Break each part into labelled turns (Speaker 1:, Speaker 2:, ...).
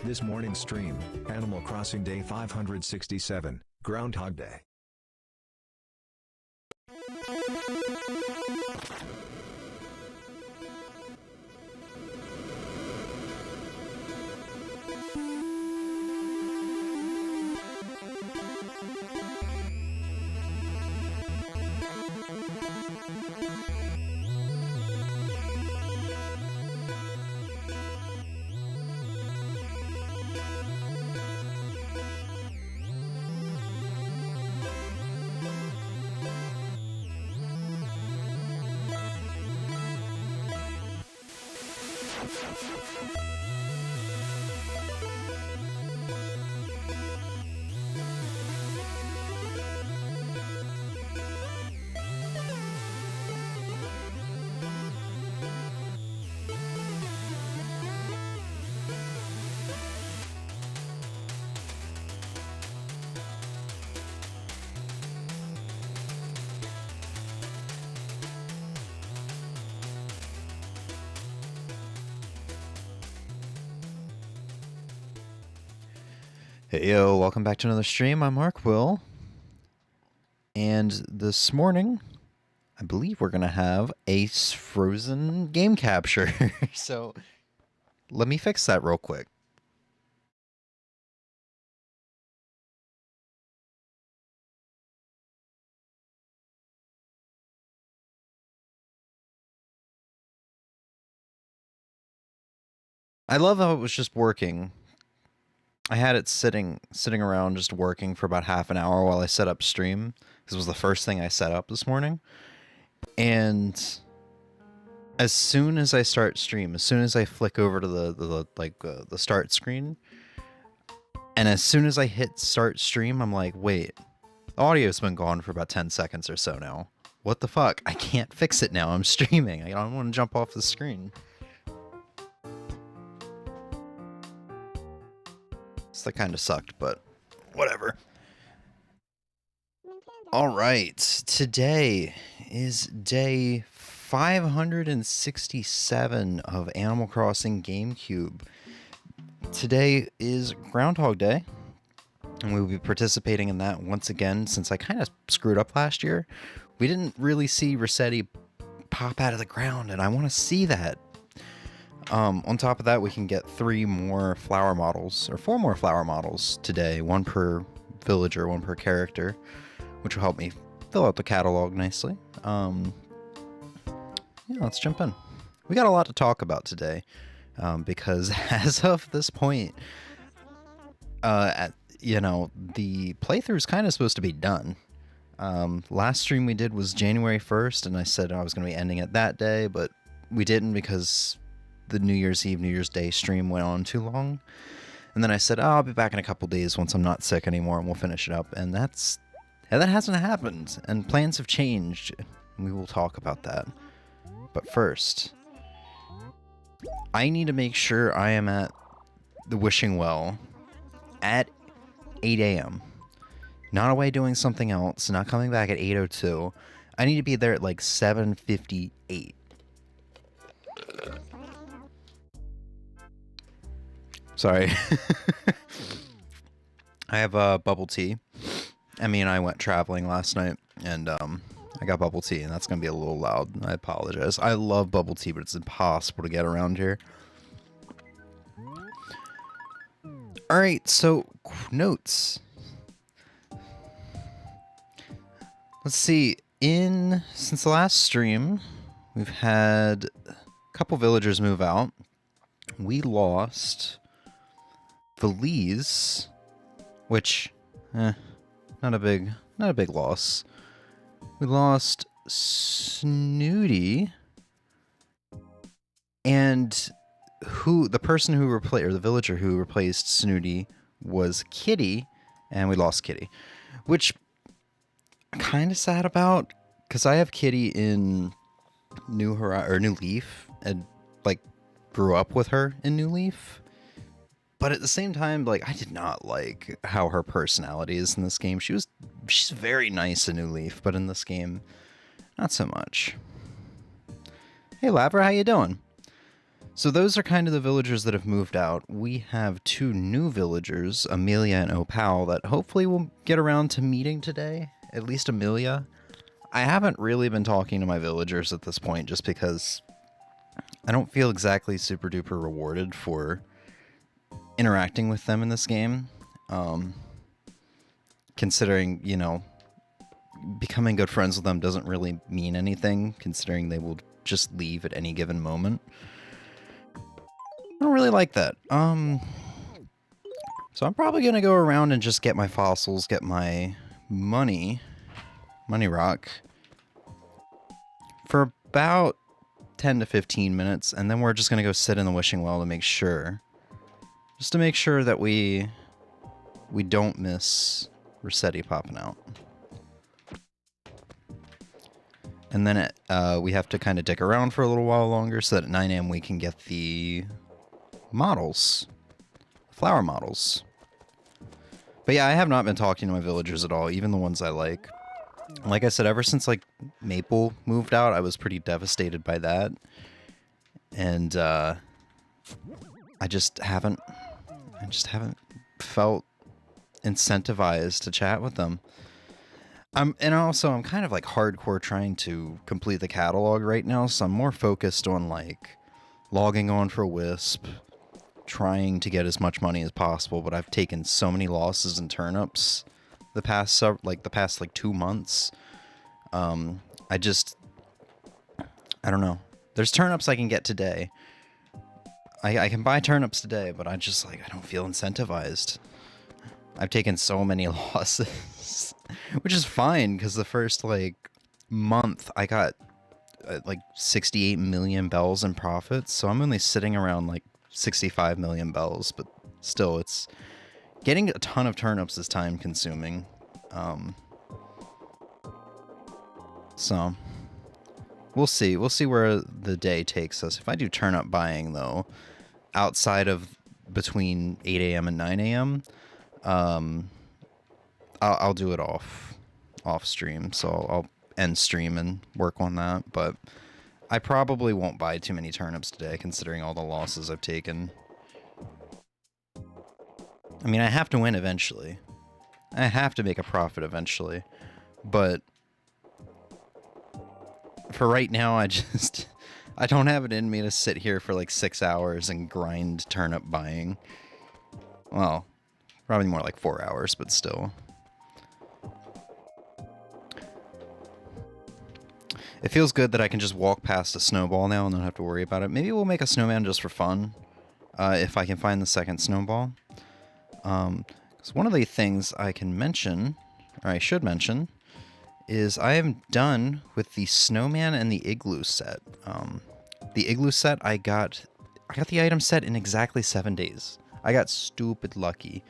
Speaker 1: This morning's stream, Animal Crossing Day 567, Groundhog Day.
Speaker 2: Hey yo, welcome back to another stream. I'm Arrquil. And this morning, I believe we're going to have a frozen game capture. So, let me fix that real quick. I love how it was just working. I had it sitting around just working for about half an hour while I set up stream. This was the first thing I set up this morning. And as soon as I start stream, as soon as I flick over to the start screen, and as soon as I hit start stream, I'm like, wait, the audio's been gone for about 10 seconds or so now. What the fuck? I can't fix it now. I'm streaming. I don't want to jump off the screen. So that kind of sucked, but whatever. Alright, today is day 567 of Animal Crossing GameCube. Today is Groundhog Day, and we will be participating in that once again since I kind of screwed up last year. We didn't really see Rossetti pop out of the ground, and I want to see that. On top of that, we can get 3 more flower models, or 4 more flower models today, 1 per villager, 1 per character, which will help me fill out the catalog nicely. Yeah, let's jump in. We got a lot to talk about today, because as of this point, the playthrough is kind of supposed to be done. Last stream we did was January 1st, and I said I was going to be ending it that day, but we didn't because the New Year's Eve, New Year's Day stream went on too long. And then I said, I'll be back in a couple days once I'm not sick anymore and we'll finish it up. And that hasn't happened. And plans have changed. And we will talk about that. But first, I need to make sure I am at the Wishing Well at 8 a.m. Not away doing something else, not coming back at 8:02. I need to be there at like 7:58. Sorry. I have bubble tea. Emmy and I went traveling last night, and I got bubble tea, and that's going to be a little loud. I apologize. I love bubble tea, but it's impossible to get around here. Alright, so notes. Let's see. Since the last stream, we've had a couple villagers move out. We lost Feliz, which, not a big loss. We lost Snooty, and the villager who replaced Snooty was Kitty, and we lost Kitty, which I'm kind of sad about, because I have Kitty in New Leaf, and like grew up with her in New Leaf. But at the same time, like, I did not like how her personality is in this game. She's very nice in New Leaf, but in this game, not so much. Hey, Laver, how you doing? So those are kind of the villagers that have moved out. We have 2 new villagers, Amelia and Opal, that hopefully we'll get around to meeting today. At least Amelia. I haven't really been talking to my villagers at this point just because I don't feel exactly super duper rewarded for interacting with them in this game. Considering, you know, becoming good friends with them doesn't really mean anything, considering they will just leave at any given moment. I don't really like that. So I'm probably going to go around and just get my fossils, get my money rock, for about 10 to 15 minutes, and then we're just going to go sit in the wishing well to make sure. Just to make sure that we don't miss Rossetti popping out. And then we have to kind of dick around for a little while longer so that at 9 a.m. we can get the models. Flower models. But yeah, I have not been talking to my villagers at all, even the ones I like. Like I said, ever since like Maple moved out, I was pretty devastated by that. And I just haven't felt incentivized to chat with them. And also I'm kind of like hardcore trying to complete the catalog right now, so I'm more focused on like logging on for Wisp, trying to get as much money as possible, but I've taken so many losses in turnips the past 2 months. I don't know. There's turnips I can get today. I can buy turnips today, but I don't feel incentivized. I've taken so many losses, which is fine because the first month I got 68 million bells in profits, so I'm only sitting around 65 million bells, but still, it's getting a ton of turnips is time consuming. So we'll see where the day takes us. If I do turnip buying though, outside of between 8 a.m. and 9 a.m., I'll do it off stream, so I'll end stream and work on that, but I probably won't buy too many turnips today, considering all the losses I've taken. I mean, I have to win eventually. I have to make a profit eventually. But for right now, I don't have it in me to sit here for 6 hours and grind turnip buying. Well, probably more like 4 hours, but still. It feels good that I can just walk past a snowball now and don't have to worry about it. Maybe we'll make a snowman just for fun, if I can find the second snowball. Because one of the things I can mention, or I should mention, is I am done with the snowman and the igloo set. The igloo set, I got the item set in exactly 7 days. I got stupid lucky.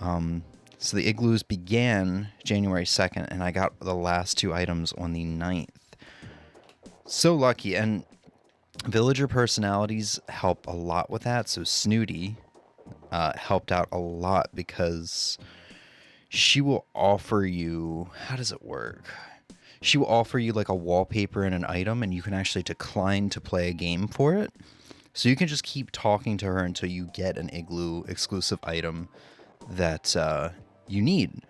Speaker 2: So the igloos began January 2nd, and I got the last 2 items on the 9th. So lucky, and villager personalities help a lot with that. So Snooty helped out a lot because she will offer you... How does it work? She will offer you a wallpaper and an item, and you can actually decline to play a game for it. So you can just keep talking to her until you get an igloo exclusive item that you need.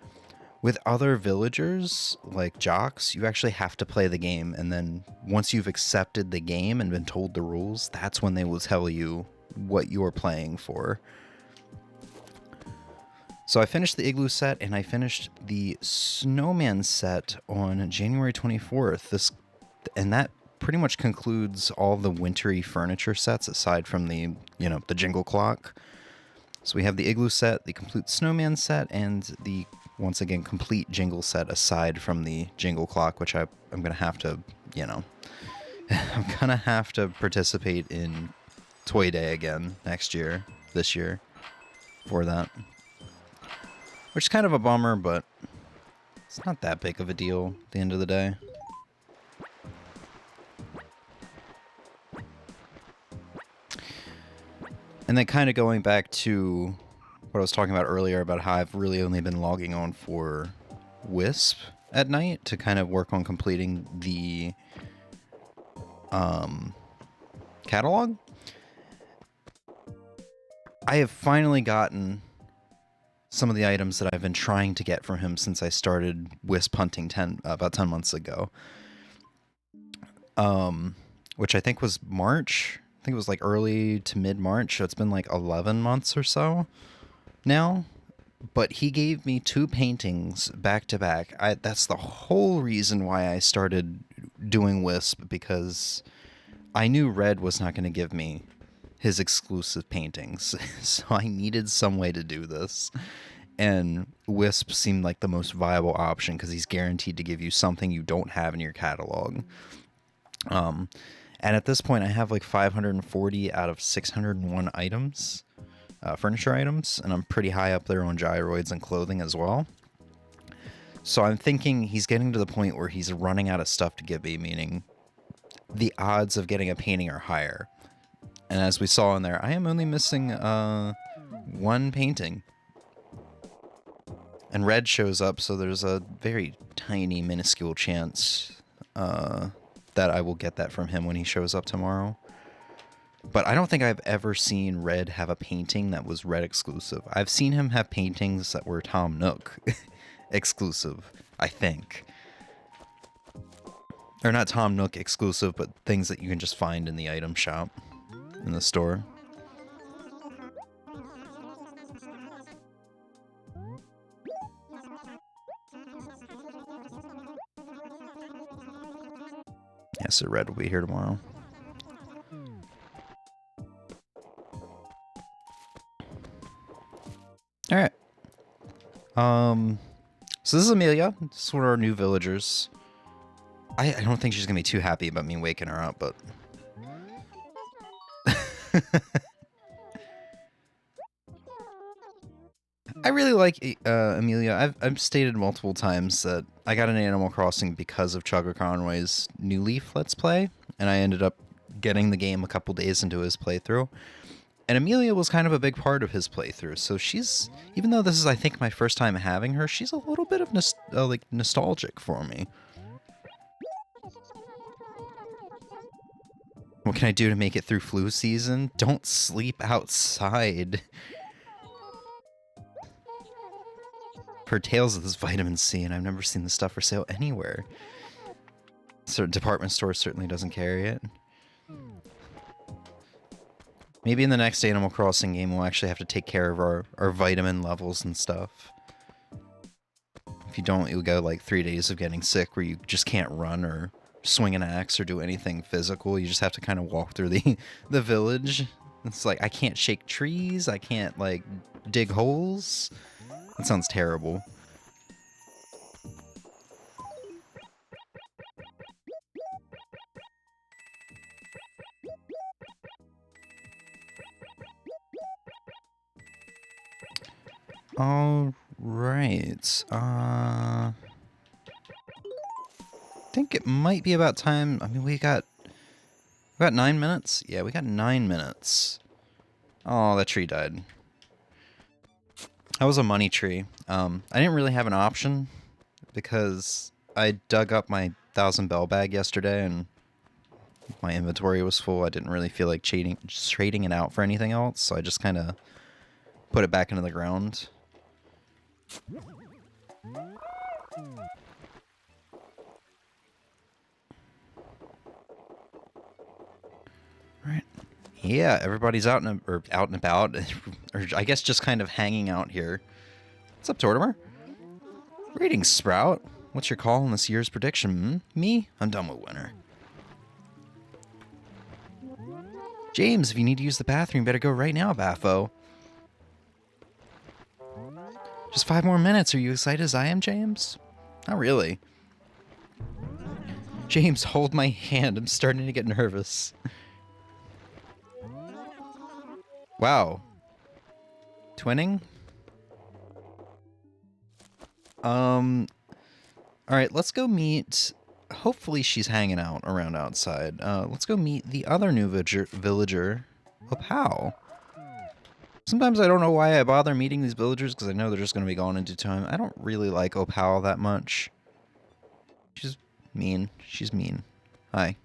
Speaker 2: With other villagers, like Jocks, you actually have to play the game, and then once you've accepted the game and been told the rules, that's when they will tell you what you're playing for. So I finished the igloo set, and I finished the snowman set on January 24th. And that pretty much concludes all the wintry furniture sets, aside from the jingle clock. So we have the igloo set, the complete snowman set, and the, once again, complete jingle set aside from the jingle clock, which I'm going to have to, I'm going to have to participate in Toy Day again this year, for that. Which is kind of a bummer, but it's not that big of a deal at the end of the day. And then kind of going back to what I was talking about earlier about how I've really only been logging on for Wisp at night to kind of work on completing the catalog. I have finally gotten some of the items that I've been trying to get from him since I started wisp hunting about 10 months ago. Which I think was March. I think it was like early to mid-March, so it's been like 11 months or so now. But he gave me 2 paintings back to back. That's the whole reason why I started doing wisp, because I knew Red was not going to give me his exclusive paintings. So I needed some way to do this. And wisp seemed like the most viable option because he's guaranteed to give you something you don't have in your catalog. And at this point, I have like 540 out of 601 items, furniture items, and I'm pretty high up there on gyroids and clothing as well. So I'm thinking he's getting to the point where he's running out of stuff to give me, meaning the odds of getting a painting are higher. And as we saw in there, I am only missing 1 painting. And Red shows up, so there's a very tiny, minuscule chance that I will get that from him when he shows up tomorrow. But I don't think I've ever seen Red have a painting that was Red exclusive. I've seen him have paintings that were Tom Nook exclusive, I think. Or not Tom Nook exclusive, but things that you can just find in the item shop in the store. Yeah, so Red will be here tomorrow. Alright. So this is Amelia. This is one of our new villagers. I don't think she's gonna be too happy about me waking her up, but... I really like Amelia. I've stated multiple times that I got an Animal Crossing because of Chugga Conway's New Leaf Let's Play, and I ended up getting the game a couple days into his playthrough. And Amelia was kind of a big part of his playthrough, so she's, even though this is, I think, my first time having her, she's a little bit of like nostalgic for me. What can I do to make it through flu season? Don't sleep outside. Heard tales of this vitamin C, and I've never seen this stuff for sale anywhere. So department store certainly doesn't carry it. Maybe in the next Animal Crossing game, we'll actually have to take care of our vitamin levels and stuff. If you don't, you'll go like 3 days of getting sick where you just can't run or swing an axe or do anything physical. You just have to kind of walk through the village. It's like, I can't shake trees. I can't, like, dig holes. That sounds terrible. All right. I think it might be about time. I mean, we got 9 minutes. Yeah, we got 9 minutes. Oh, that tree died. That was a money tree. I didn't really have an option because I dug up my 1,000 bell bag yesterday and my inventory was full. I didn't really feel like trading it out for anything else, so I just kind of put it back into the ground. Right. Yeah, everybody's out and about, or I guess just kind of hanging out here. What's up, Tortimer? Greetings, Sprout. What's your call on this year's prediction? Me? I'm done with winter. James, if you need to use the bathroom, you better go right now, Baffo. Just 5 more minutes. Are you excited as I am, James? Not really. James, hold my hand. I'm starting to get nervous. Wow. Twinning? Alright, let's go meet... Hopefully she's hanging out around outside. Let's go meet the other new villager, Opal. Sometimes I don't know why I bother meeting these villagers, because I know they're just going to be gone in due time. I don't really like Opal that much. She's mean. She's mean. Hi.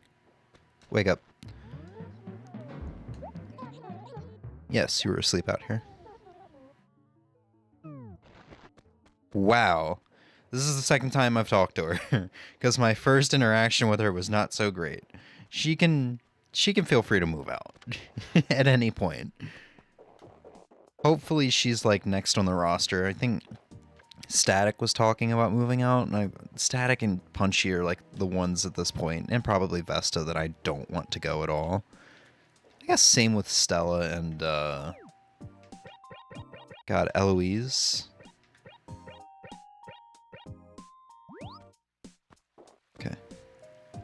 Speaker 2: Wake up. Yes, you were asleep out here. Wow. This is the second time I've talked to her, because my first interaction with her was not so great. She can feel free to move out at any point. Hopefully she's like next on the roster. I think Static was talking about moving out, and Static and Punchy are like the ones at this point, and probably Vesta, that I don't want to go at all. I guess same with Stella and God, Eloise. Okay. I'm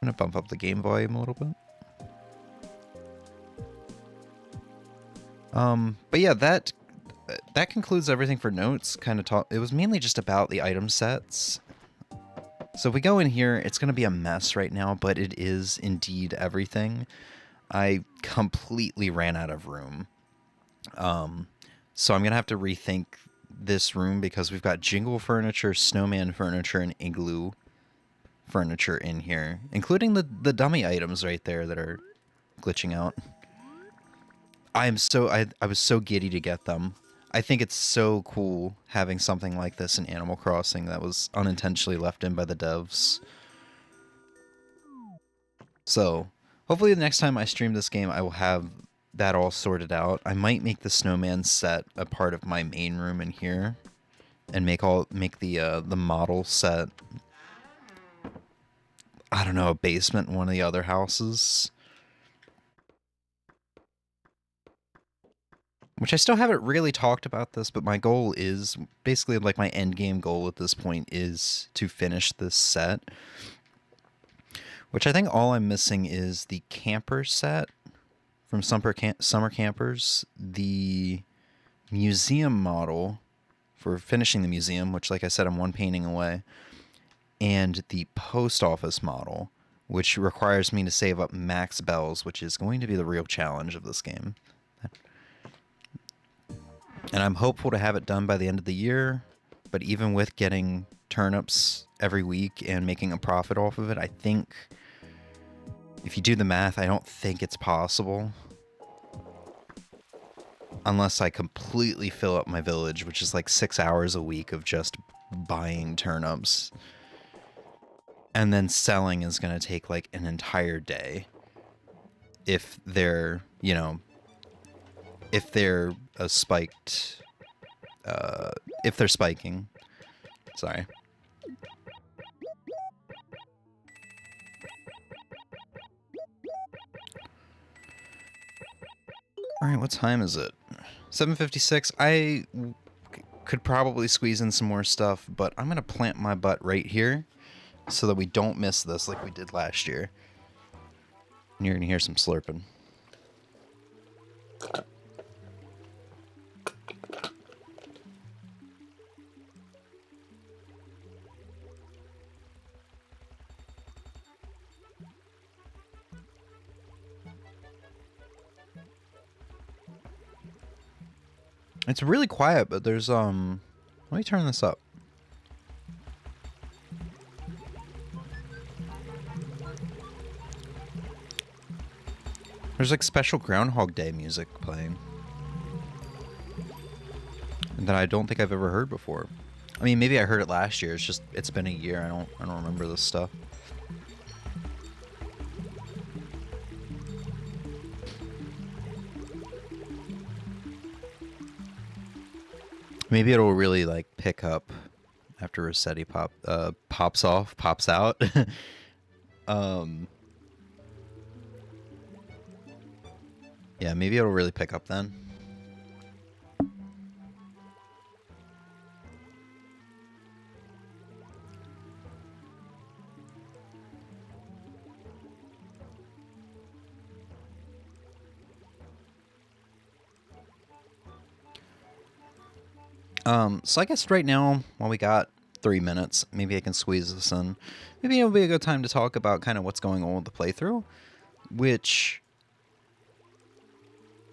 Speaker 2: gonna bump up the game volume a little bit. But yeah, that concludes everything for notes. It was mainly just about the item sets. So if we go in here, it's gonna be a mess right now, but it is indeed everything. I completely ran out of room. So I'm gonna have to rethink this room, because we've got Jingle furniture, Snowman furniture, and Igloo furniture in here, including the dummy items right there that are glitching out. I was so giddy to get them. I think it's so cool having something like this in Animal Crossing that was unintentionally left in by the devs. So hopefully the next time I stream this game, I will have that all sorted out. I might make the snowman set a part of my main room in here, and make the model set, I don't know, a basement in one of the other houses. Which I still haven't really talked about this, but my goal is, basically like my end game goal at this point is to finish this set. Which I think all I'm missing is the camper set from Summer Campers, the museum model for finishing the museum, which like I said, I'm one painting away, and the post office model, which requires me to save up max bells, which is going to be the real challenge of this game. And I'm hopeful to have it done by the end of the year, but even with getting turnips every week and making a profit off of it, I think, if you do the math, I don't think it's possible. Unless I completely fill up my village, which is like 6 hours a week of just buying turnips. And then selling is going to take like an entire day. If they're, you know, if they're spiked, if they're spiking. Sorry. All right, what time is it? 7:56. I could probably squeeze in some more stuff, but I'm gonna plant my butt right here so that we don't miss this like we did last year. And you're gonna hear some slurping. It's really quiet, but there's let me turn this up. There's like special Groundhog Day music playing that I don't think I've ever heard before. I mean, maybe I heard it last year. It's been a year. I don't remember this stuff. Maybe it'll really like pick up after Rossetti pops out. Yeah, maybe it'll really pick up then. So I guess right now, while we got 3 minutes, maybe I can squeeze this in. Maybe it'll be a good time to talk about kind of what's going on with the playthrough, which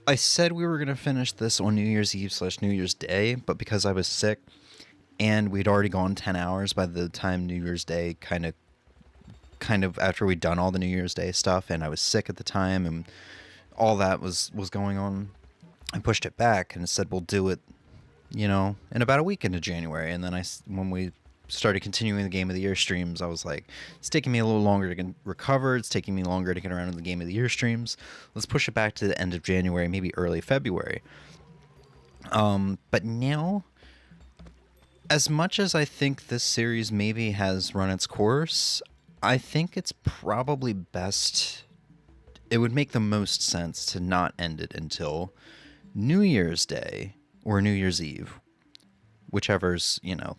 Speaker 2: I said we were going to finish this on New Year's Eve / New Year's Day, but because I was sick and we'd already gone 10 hours by the time New Year's Day, kind of after we'd done all the New Year's Day stuff, and I was sick at the time and all that was going on, I pushed it back and said we'll do it, you know, in about a week into January. And then when we started continuing the Game of the Year streams, I was like, it's taking me a little longer to get recovered. It's taking me longer to get around to the Game of the Year streams. Let's push it back to the end of January, maybe early February. But now, as much as I think this series maybe has run its course, I think it's probably best, it would make the most sense to not end it until New Year's Day or New Year's Eve, whichever's, you know,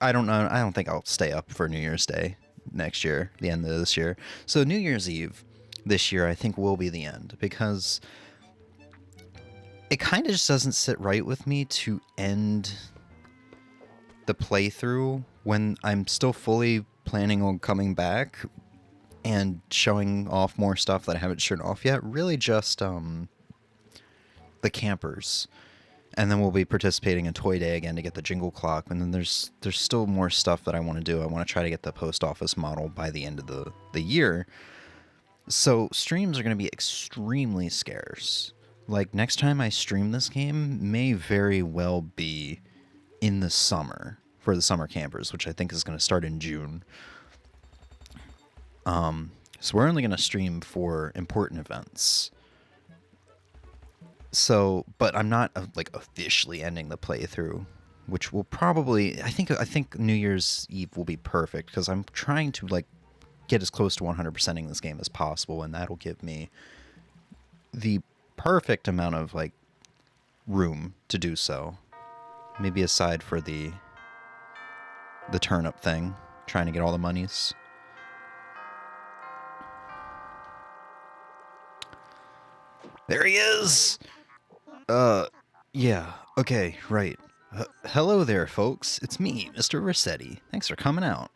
Speaker 2: I don't know. I don't think I'll stay up for New Year's Day next year, the end of this year. So New Year's Eve this year, I think, will be the end, because it kind of just doesn't sit right with me to end the playthrough when I'm still fully planning on coming back and showing off more stuff that I haven't shown off yet. Really just the campers. And then we'll be participating in Toy Day again to get the jingle clock. And then there's still more stuff that I want to do. I want to try to get the post office model by the end of the year. So streams are going to be extremely scarce. Like, next time I stream this game may very well be in the summer for the summer campers, which I think is going to start in June. So we're only going to stream for important events. So, but I'm not like officially ending the playthrough, which will probably, I think New Year's Eve will be perfect, because I'm trying to like get as close to 100%ing this game as possible, and that'll give me the perfect amount of like room to do so. Maybe aside for the turnip thing, trying to get all the monies. There he is! Yeah, okay, right. Hello there, folks. It's me, Mr. Rossetti. Thanks for coming out.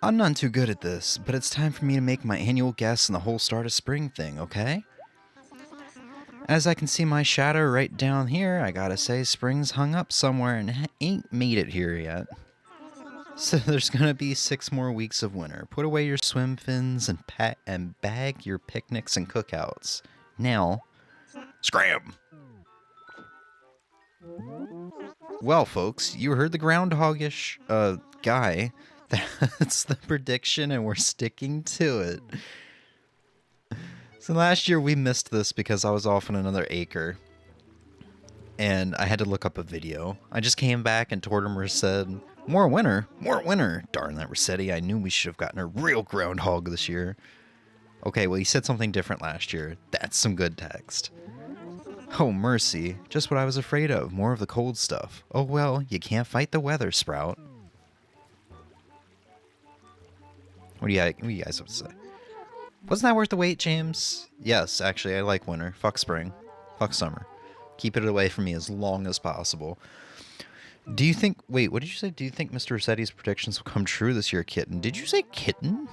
Speaker 2: I'm not too good at this, but it's time for me to make my annual guess on the whole start of spring thing, okay? As I can see my shadow right down here, I gotta say spring's hung up somewhere and ain't made it here yet. So there's gonna be 6 more weeks of winter. Put away your swim fins and bag your picnics and cookouts. Now, scram! Well, folks, you heard the groundhogish guy. That's the prediction, and we're sticking to it. So last year we missed this because I was off on another acre, and I had to look up a video. I just came back and Tortimer said, more winter, more winter. Darn that Rossetti, I knew we should have gotten a real groundhog this year. Okay, well, he said something different last year. That's some good text. Oh, mercy. Just what I was afraid of. More of the cold stuff. Oh, well, you can't fight the weather, Sprout. What do you guys have to say? Wasn't that worth the wait, James? Yes, actually, I like winter. Fuck spring. Fuck summer. Keep it away from me as long as possible. Do you think... Wait, what did you say? Do you think Mr. Rossetti's predictions will come true this year, Kitten? Did you say kitten?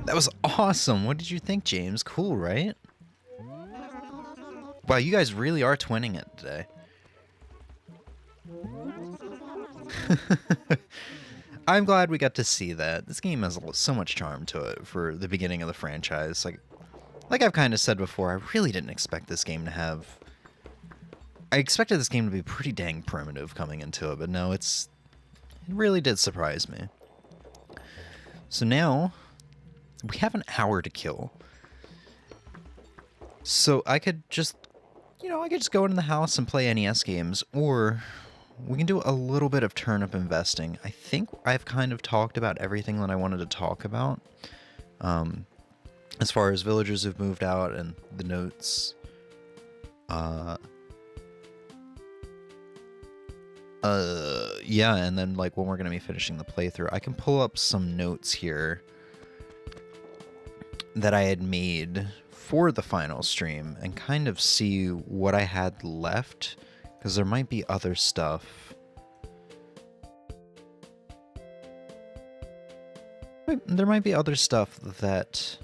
Speaker 2: That was awesome. What did you think, James? Cool, right? Wow, you guys really are twinning it today. I'm glad we got to see that. This game has so much charm to it for the beginning of the franchise. Like I've kind of said before, I really didn't expect this game to have... I expected this game to be pretty dang primitive coming into it, but no, it really did surprise me. So now, we have an hour to kill. So I could just, I could just go into the house and play NES games, or we can do a little bit of turnip investing. I think I've kind of talked about everything that I wanted to talk about. As far as villagers who've moved out and the notes. Yeah, and then like when we're going to be finishing the playthrough, I can pull up some notes here that I had made for the final stream and kind of see what I had left, because there might be other stuff. There might be other stuff that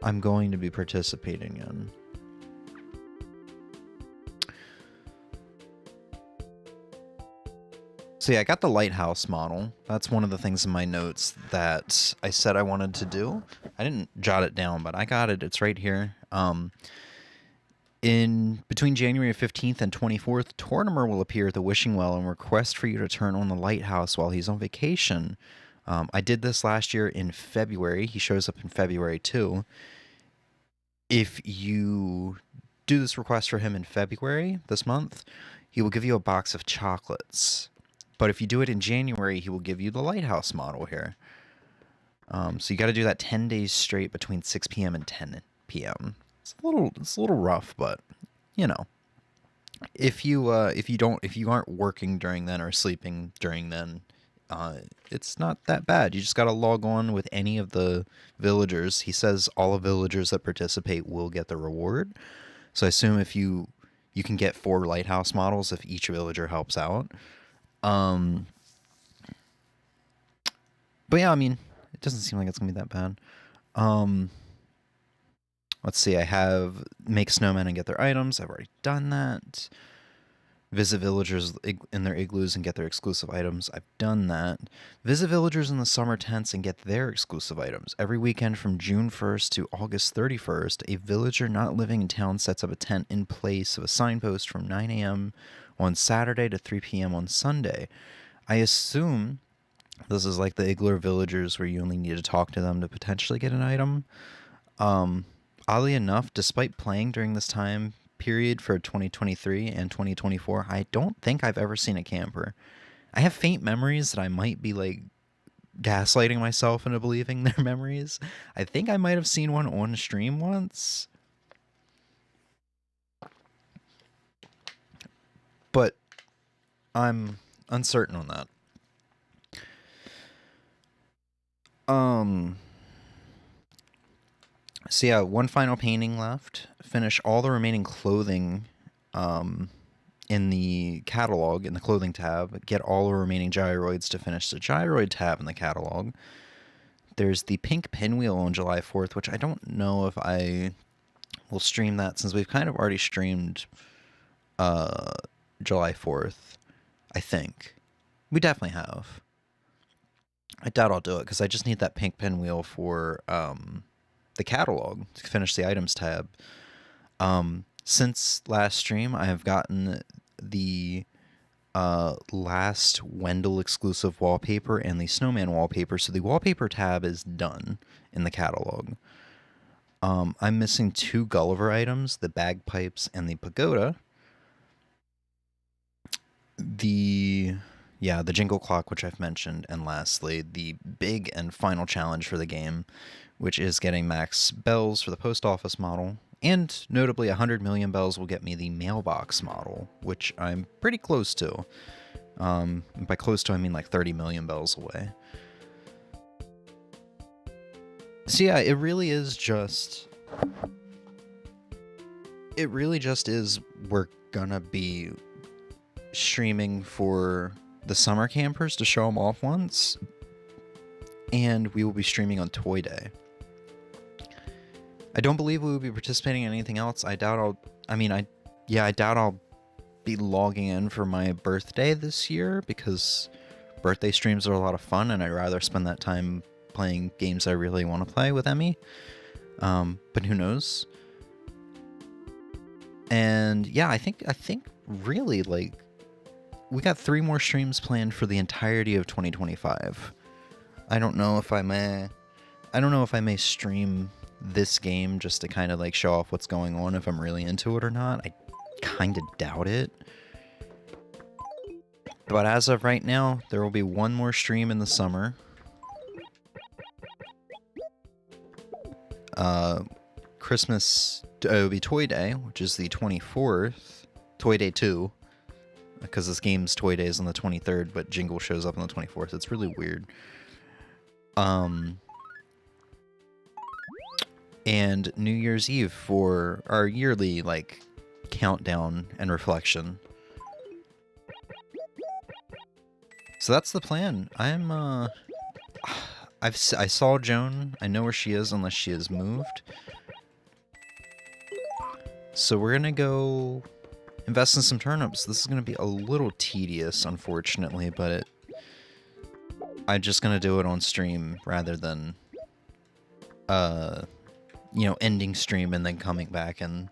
Speaker 2: I'm going to be participating in. So yeah, I got the lighthouse model. That's one of the things in my notes that I said I wanted to do. I didn't jot it down, but I got it. It's right here. In between January 15th and 24th, Tortimer will appear at the Wishing Well and request for you to turn on the lighthouse while he's on vacation. I did this last year in February. He shows up in February too. If you do this request for him in February, this month, he will give you a box of chocolates. But if you do it in January, he will give you the lighthouse model here. So you got to do that 10 days straight between 6 p.m. and 10 p.m. It's a little rough, but you know, if you aren't working during then or sleeping during then, it's not that bad. You just got to log on with any of the villagers. He says all the villagers that participate will get the reward. So I assume if you can get 4 lighthouse models if each villager helps out. But yeah, I mean, it doesn't seem like it's gonna be that bad. Let's see, I have make snowmen and get their items. I've already done that. Visit villagers in their igloos and get their exclusive items. I've done that. Visit villagers in the summer tents and get their exclusive items. Every weekend from June 1st to August 31st, a villager not living in town sets up a tent in place of a signpost from 9 a.m. on Saturday to 3 p.m. on Sunday. I assume this is like the Igloo villagers where you only need to talk to them to potentially get an item. Oddly enough, despite playing during this time period for 2023 and 2024, I don't think I've ever seen a camper. I have faint memories that I might be like gaslighting myself into believing they're memories. I think I might have seen one on stream once. But I'm uncertain on that. So yeah, one final painting left. Finish all the remaining clothing in the catalog, in the clothing tab. Get all the remaining gyroids to finish the gyroid tab in the catalog. There's the pink pinwheel on July 4th, which I don't know if I will stream that since we've kind of already streamed July 4th, I think. We definitely have. I doubt I'll do it because I just need that pink pinwheel for the catalog to finish the items tab. Since last stream, I have gotten the last Wendell exclusive wallpaper and the snowman wallpaper, so the wallpaper tab is done in the catalog. I'm missing 2 Gulliver items, the bagpipes and the pagoda. The jingle clock, which I've mentioned, and lastly, the big and final challenge for the game, which is getting max bells for the post office model, and notably 100 million bells will get me the mailbox model, which I'm pretty close to. By close to, I mean like 30 million bells away. So yeah, it really just is, we're gonna be streaming for the summer campers to show them off once, and we will be streaming on Toy Day. I don't believe we will be participating in anything else. I doubt I'll be logging in for my birthday this year because birthday streams are a lot of fun and I'd rather spend that time playing games I really want to play with Emmy. But who knows? And yeah, I think really, like, we got 3 more streams planned for the entirety of 2025. I don't know if I may stream this game just to kind of like show off what's going on if I'm really into it or not. I kind of doubt it. But as of right now, there will be 1 more stream in the summer. Christmas, it will be Toy Day, which is the 24th. Toy Day 2. Because this game's Toy Day is on the 23rd, but Jingle shows up on the 24th. It's really weird. And New Year's Eve for our yearly, like, countdown and reflection. So that's the plan. I saw Joan. I know where she is unless she has moved. So we're gonna go invest in some turnips. This is gonna be a little tedious, unfortunately, but I'm just gonna do it on stream rather than ending stream and then coming back in,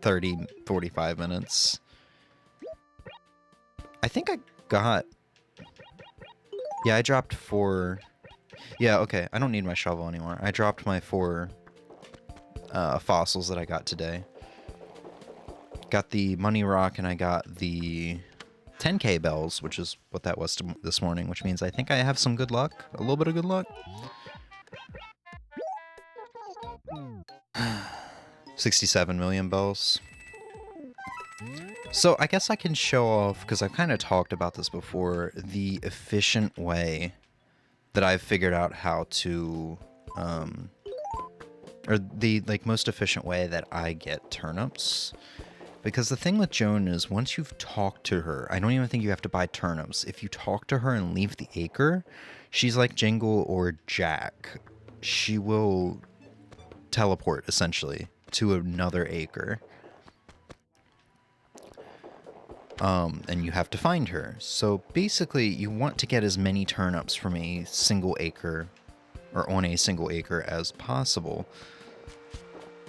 Speaker 2: 30, 45 minutes. I think I got... Yeah, I dropped 4... Yeah, okay, I don't need my shovel anymore. I dropped my 4 fossils that I got today. Got the money rock and I got the 10k bells, which is what that was this morning, which means I think I have some good luck. A little bit of good luck. 67 million bells. So I guess I can show off, because I've kind of talked about this before, the efficient way that I've figured out how to, or the most efficient way that I get turnips. Because the thing with Joan is, once you've talked to her, I don't even think you have to buy turnips. If you talk to her and leave the acre, she's like Jingle or Jack. She will teleport, essentially, to another acre. And you have to find her. So basically, you want to get as many turnips from a single acre, or on a single acre, as possible.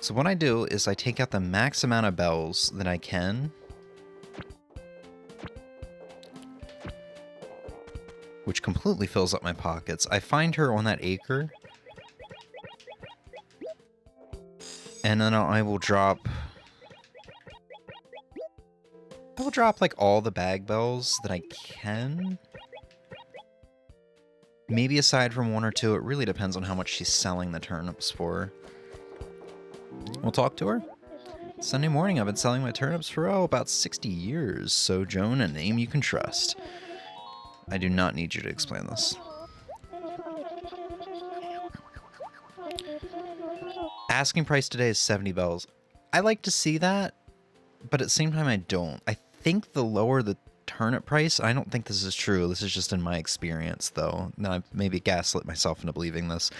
Speaker 2: So what I do is I take out the max amount of bells that I can, which completely fills up my pockets. I find her on that acre, and then I will drop like all the bag bells that I can. Maybe aside from 1 or 2, it really depends on how much she's selling the turnips for. We'll talk to her. Sunday morning, I've been selling my turnips for, about 60 years. So, Joan, a name you can trust. I do not need you to explain this. Asking price today is 70 bells. I like to see that, but at the same time, I don't. I think the lower the turnip price, I don't think this is true. This is just in my experience, though. Now, I've maybe gaslit myself into believing this.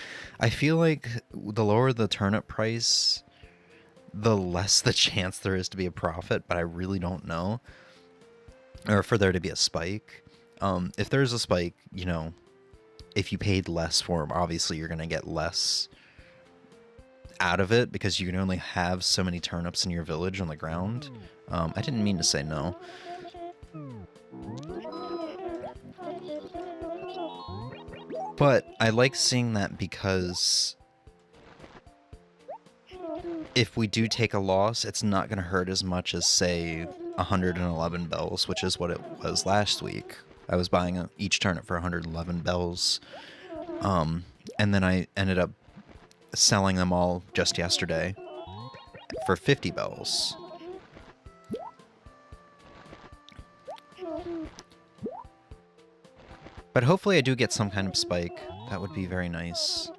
Speaker 2: I feel like the lower the turnip price, the less the chance there is to be a profit, but I really don't know. Or for there to be a spike. If there's a spike, if you paid less for them, obviously you're going to get less out of it because you can only have so many turnips in your village on the ground. I didn't mean to say no. But I like seeing that because if we do take a loss, it's not going to hurt as much as, say, 111 bells, which is what it was last week. I was buying each turnip for 111 bells. And then I ended up selling them all just yesterday for 50 bells. But hopefully I do get some kind of spike. That would be very nice.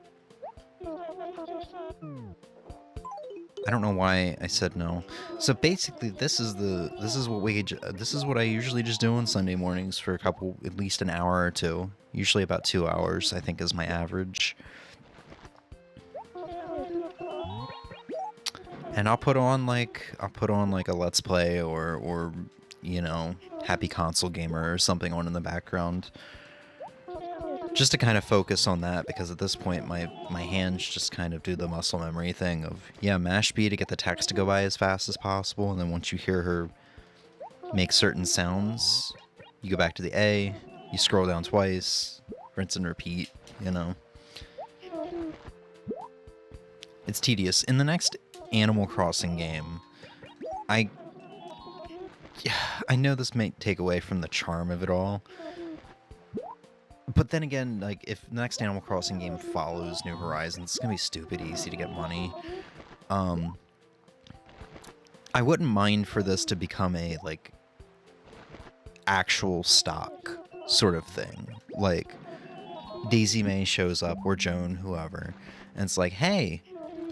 Speaker 2: I don't know why I said no. So basically, this is what I usually just do on Sunday mornings for at least an hour or two. Usually about 2 hours, I think, is my average. And I'll put on like a Let's Play or Happy Console Gamer or something on in the background. Just to kind of focus on that, because at this point my hands just kind of do the muscle memory thing of, mash B to get the text to go by as fast as possible, and then once you hear her make certain sounds, you go back to the A, you scroll down twice, rinse and repeat, It's tedious. In the next Animal Crossing game, I know this may take away from the charm of it all, but then again, like, if the next Animal Crossing game follows New Horizons, it's gonna be stupid easy to get money. I wouldn't mind for this to become a, actual stock sort of thing. Like, Daisy May shows up, or Joan, whoever, and it's like, hey,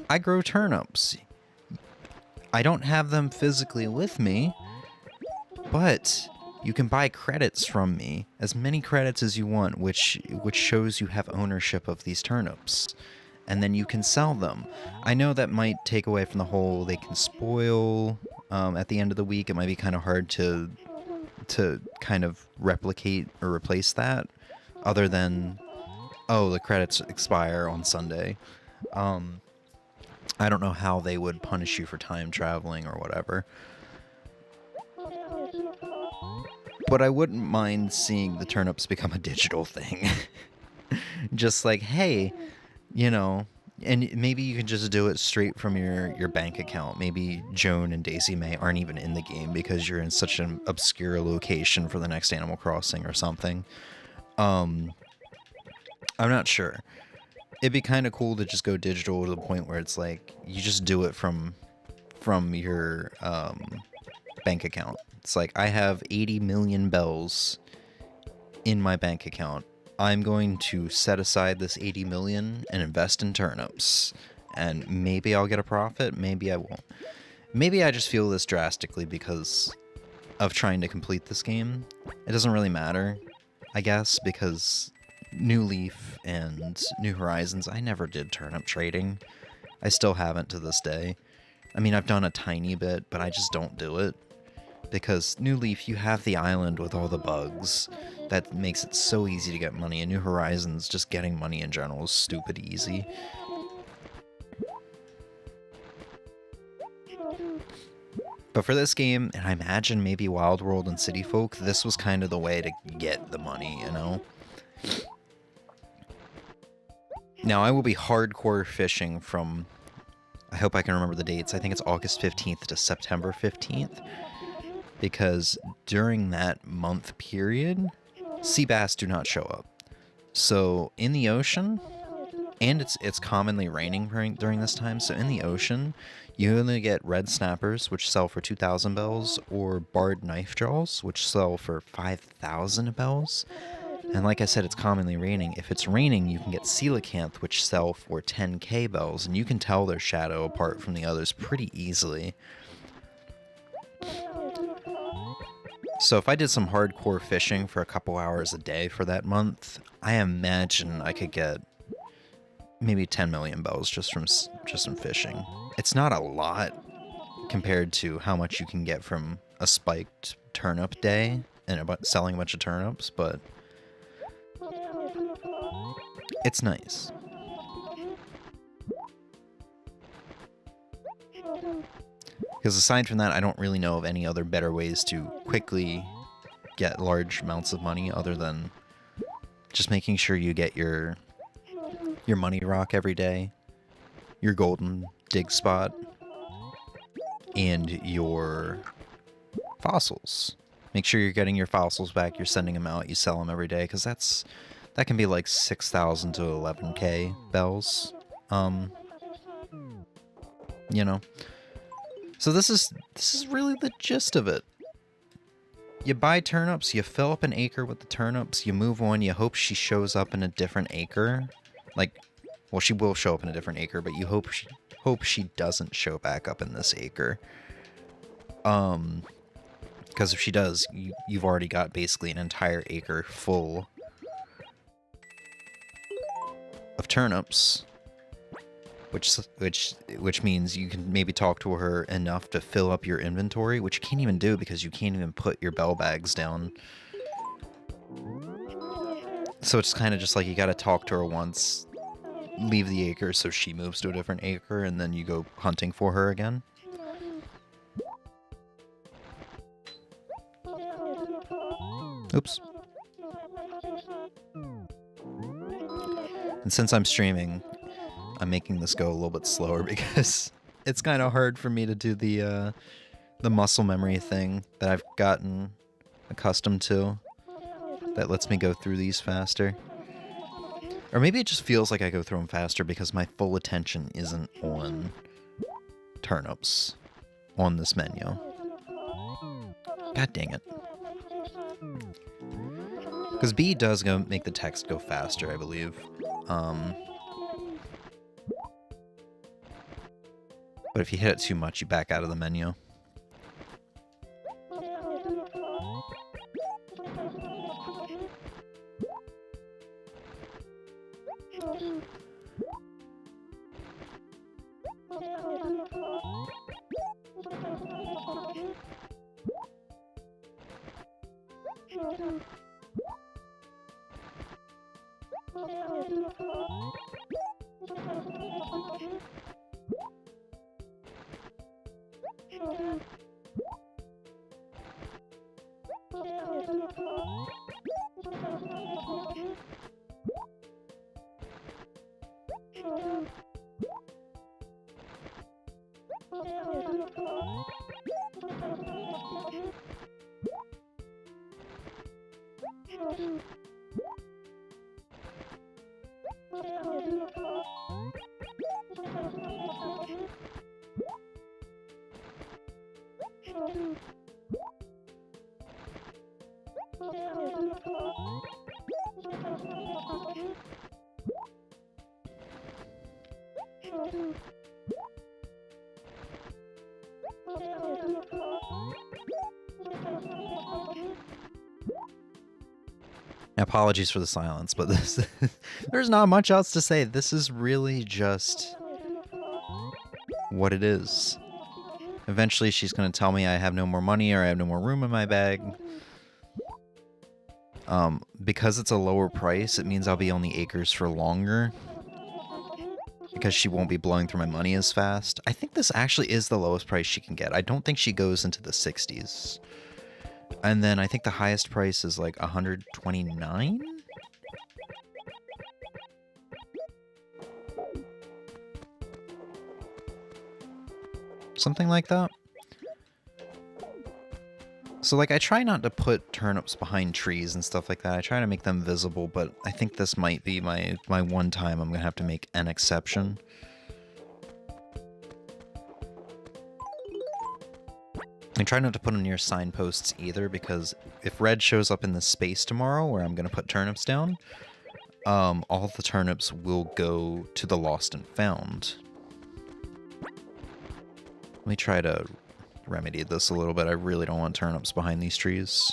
Speaker 2: I grow turnips. I don't have them physically with me, but you can buy credits from me, as many credits as you want, which shows you have ownership of these turnips, and then you can sell them. I know that might take away from the whole they can spoil at the end of the week. It might be kind of hard to kind of replicate or replace that, other than, oh, the credits expire on Sunday. I don't know how they would punish you for time traveling or whatever. But I wouldn't mind seeing the turnips become a digital thing. Just like, hey, you know, and maybe you can just do it straight from your bank account. Maybe Joan and Daisy May aren't even in the game because you're in such an obscure location for the next Animal Crossing or something. I'm not sure. It'd be kind of cool to just go digital to the point where it's like you just do it from your bank account. It's like, I have 80 million bells in my bank account. I'm going to set aside this 80 million and invest in turnips. And maybe I'll get a profit, maybe I won't. Maybe I just feel this drastically because of trying to complete this game. It doesn't really matter, I guess, because New Leaf and New Horizons, I never did turnip trading. I still haven't to this day. I mean, I've done a tiny bit, but I just don't do it. Because New Leaf, you have the island with all the bugs. That makes it so easy to get money. And New Horizons, just getting money in general is stupid easy. But for this game, and I imagine maybe Wild World and City Folk, this was kind of the way to get the money, you know? Now, I will be hardcore fishing from, I hope I can remember the dates, I think it's August 15th to September 15th. Because during that month period, sea bass do not show up. So in the ocean, and it's commonly raining during this time, so in the ocean, you only get red snappers, which sell for 2,000 bells, or barred knife jaws, which sell for 5,000 bells. And like I said, it's commonly raining. If it's raining, you can get coelacanth, which sell for 10k bells, and you can tell their shadow apart from the others pretty easily. So if I did some hardcore fishing for a couple hours a day for that month, I imagine I could get maybe 10 million bells just from fishing. It's not a lot compared to how much you can get from a spiked turnip day and selling a bunch of turnips, but it's nice. Because aside from that, I don't really know of any other better ways to quickly get large amounts of money other than just making sure you get your money rock every day, your golden dig spot, and your fossils. Make sure you're getting your fossils back, you're sending them out, you sell them every day, because that can be like 6,000 to 11k bells. You know. So this is really the gist of it. You buy turnips, you fill up an acre with the turnips, you move on, you hope she shows up in a different acre. Like, well, she will show up in a different acre, but you hope she doesn't show back up in this acre. Because if she does, you've already got basically an entire acre full of turnips. Which means you can maybe talk to her enough to fill up your inventory, which you can't even do because you can't even put your bell bags down. So it's kind of just like you gotta talk to her once, leave the acre so she moves to a different acre, and then you go hunting for her again. Oops. And since I'm streaming, I'm making this go a little bit slower because it's kind of hard for me to do the muscle memory thing that I've gotten accustomed to that lets me go through these faster. Or maybe it just feels like I go through them faster because my full attention isn't on turnips on this menu. God dang it. Because B does make the text go faster, I believe. But if you hit it too much, you back out of the menu. Apologies for the silence, but this there's not much else to say. This is really just what it is. Eventually she's going to tell me I have no more money or I have no more room in my bag. Because it's a lower price, it means I'll be on the acres for longer. Because she won't be blowing through my money as fast. I think this actually is the lowest price she can get. I don't think she goes into the 60s. And then I think the highest price is like 129? Something like that. So like I try not to put turnips behind trees and stuff like that. I try to make them visible, but I think this might be my one time I'm going to have to make an exception. I try not to put them near signposts either, because if red shows up in the space tomorrow where I'm going to put turnips down, all the turnips will go to the lost and found. Let me try to remedy this a little bit. I really don't want turnips behind these trees.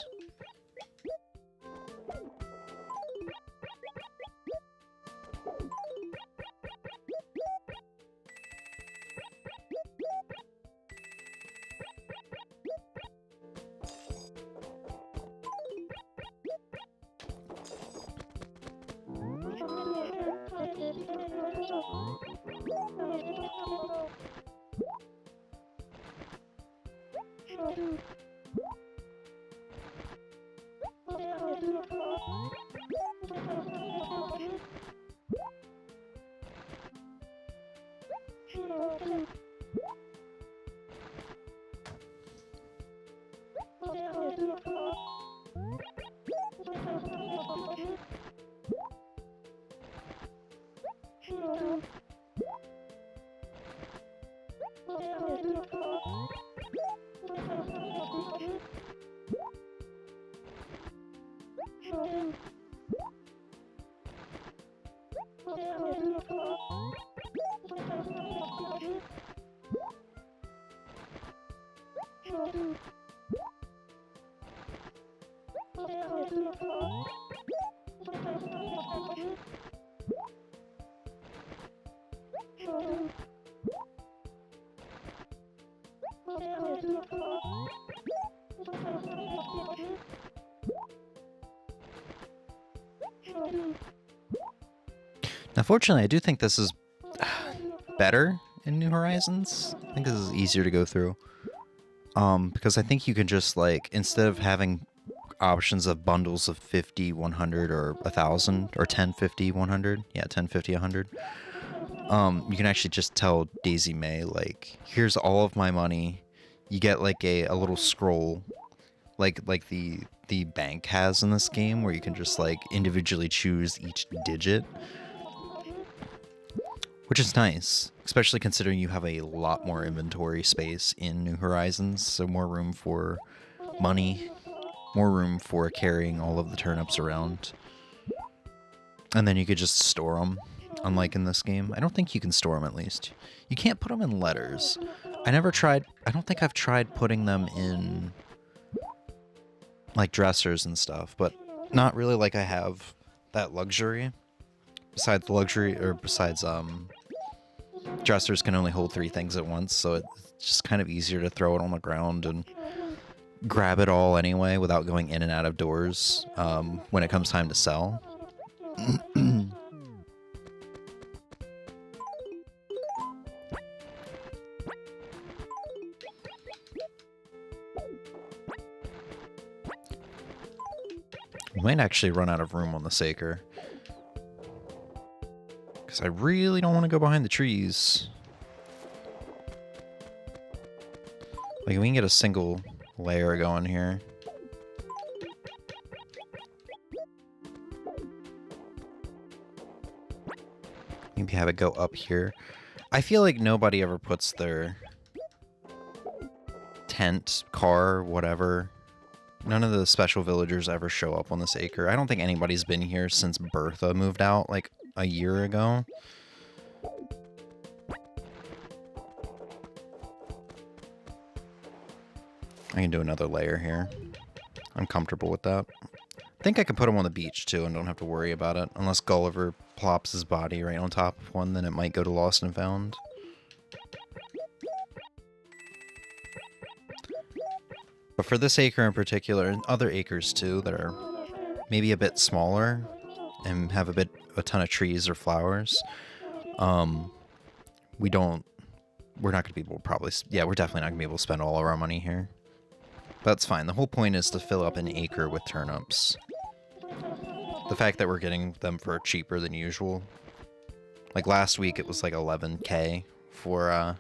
Speaker 2: Now, fortunately, I do think this is better in New Horizons. I think this is easier to go through. Because I think you can just, like, instead of having options of bundles of 50, 100, or 1,000, or 10, 50, 100, yeah, 10, 50, 100, you can actually just tell Daisy May, like, here's all of my money. You get, like, a little scroll, like the bank has in this game, where you can just, like, individually choose each digit. Which is nice, especially considering you have a lot more inventory space in New Horizons, so more room for money, more room for carrying all of the turnips around. And then you could just store them, unlike in this game. I don't think you can store them, at least. You can't put them in letters. I don't think I've tried putting them in, like, dressers and stuff, but not really like I have that luxury. Besides the luxury, or besides, dressers can only hold 3 things at once, so it's just kind of easier to throw it on the ground and grab it all anyway without going in and out of doors when it comes time to sell. We might actually run out of room on this acre. Because I really don't want to go behind the trees. Like, we can get a single layer going here. Maybe have it go up here. I feel like nobody ever puts their tent, car, whatever. None of the special villagers ever show up on this acre. I don't think anybody's been here since Bertha moved out, like, a year ago. I can do another layer here. I'm comfortable with that. I think I can put them on the beach, too, and don't have to worry about it. Unless Gulliver plops his body right on top of one, then it might go to Lost and Found. But for this acre in particular, and other acres, too, that are maybe a bit smaller and have a ton of trees or flowers, we're not going to be able to we're definitely not going to be able to spend all of our money here. That's fine. The whole point is to fill up an acre with turnips. The fact that we're getting them for cheaper than usual. Like last week it was like 11k for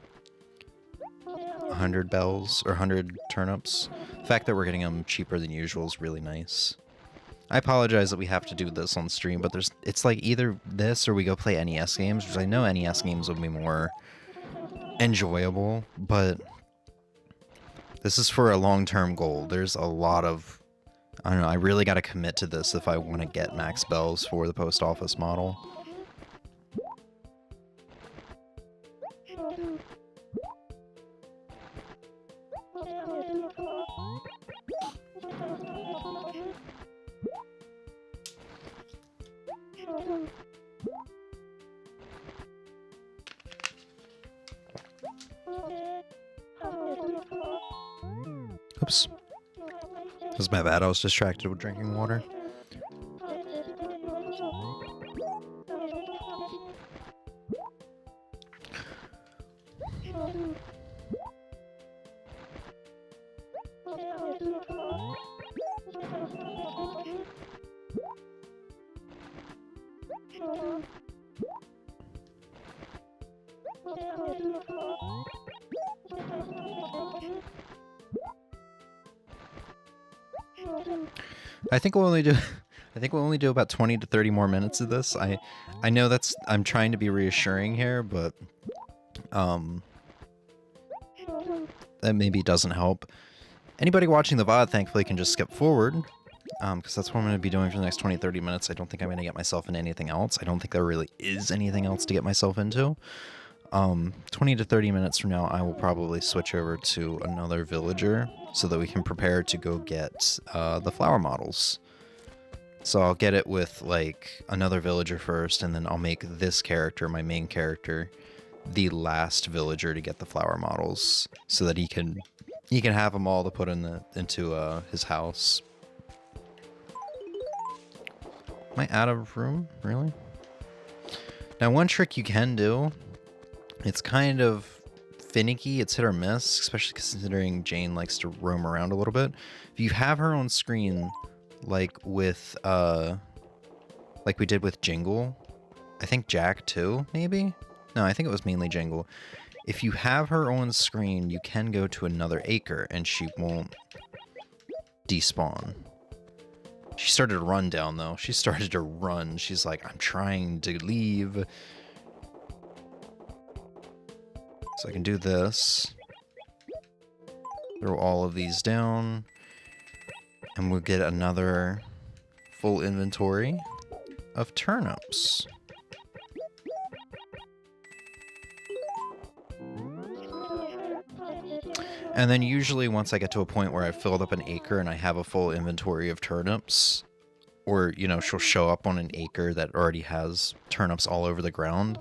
Speaker 2: 100 bells or 100 turnips. The fact that we're getting them cheaper than usual is really nice. I apologize that we have to do this on stream, but it's like either this or we go play NES games, which I know NES games would be more enjoyable, but this is for a long-term goal. There's a lot of... I don't know, I really got to commit to this if I want to get max bells for the post office model. Oops. This is my bad, I was distracted with drinking water. I think we'll only do about 20 to 30 more minutes of this. I know I'm trying to be reassuring here, but that maybe doesn't help. Anybody watching the VOD thankfully can just skip forward, because that's what I'm going to be doing for the next 20-30 minutes. I don't think I'm going to get myself in anything else. I don't think there really is anything else to get myself into. 20 to 30 minutes from now, I will probably switch over to another villager so that we can prepare to go get the flower models. So I'll get it with like another villager first, and then I'll make this character, my main character, the last villager to get the flower models, so that he can have them all to put into his house. Am I out of room? Really? Now, one trick you can do, it's kind of finicky, it's hit or miss, especially considering Jane likes to roam around a little bit. If you have her on screen, like with, like we did with Jingle, I think Jack too, maybe? No, I think it was mainly Jingle. If you have her on screen, you can go to another acre and she won't despawn. She started to run down though. She started to run. She's like, I'm trying to leave. So I can do this. Throw all of these down. And we'll get another full inventory of turnips. And then usually once I get to a point where I've filled up an acre and I have a full inventory of turnips, or, you know, she'll show up on an acre that already has turnips all over the ground,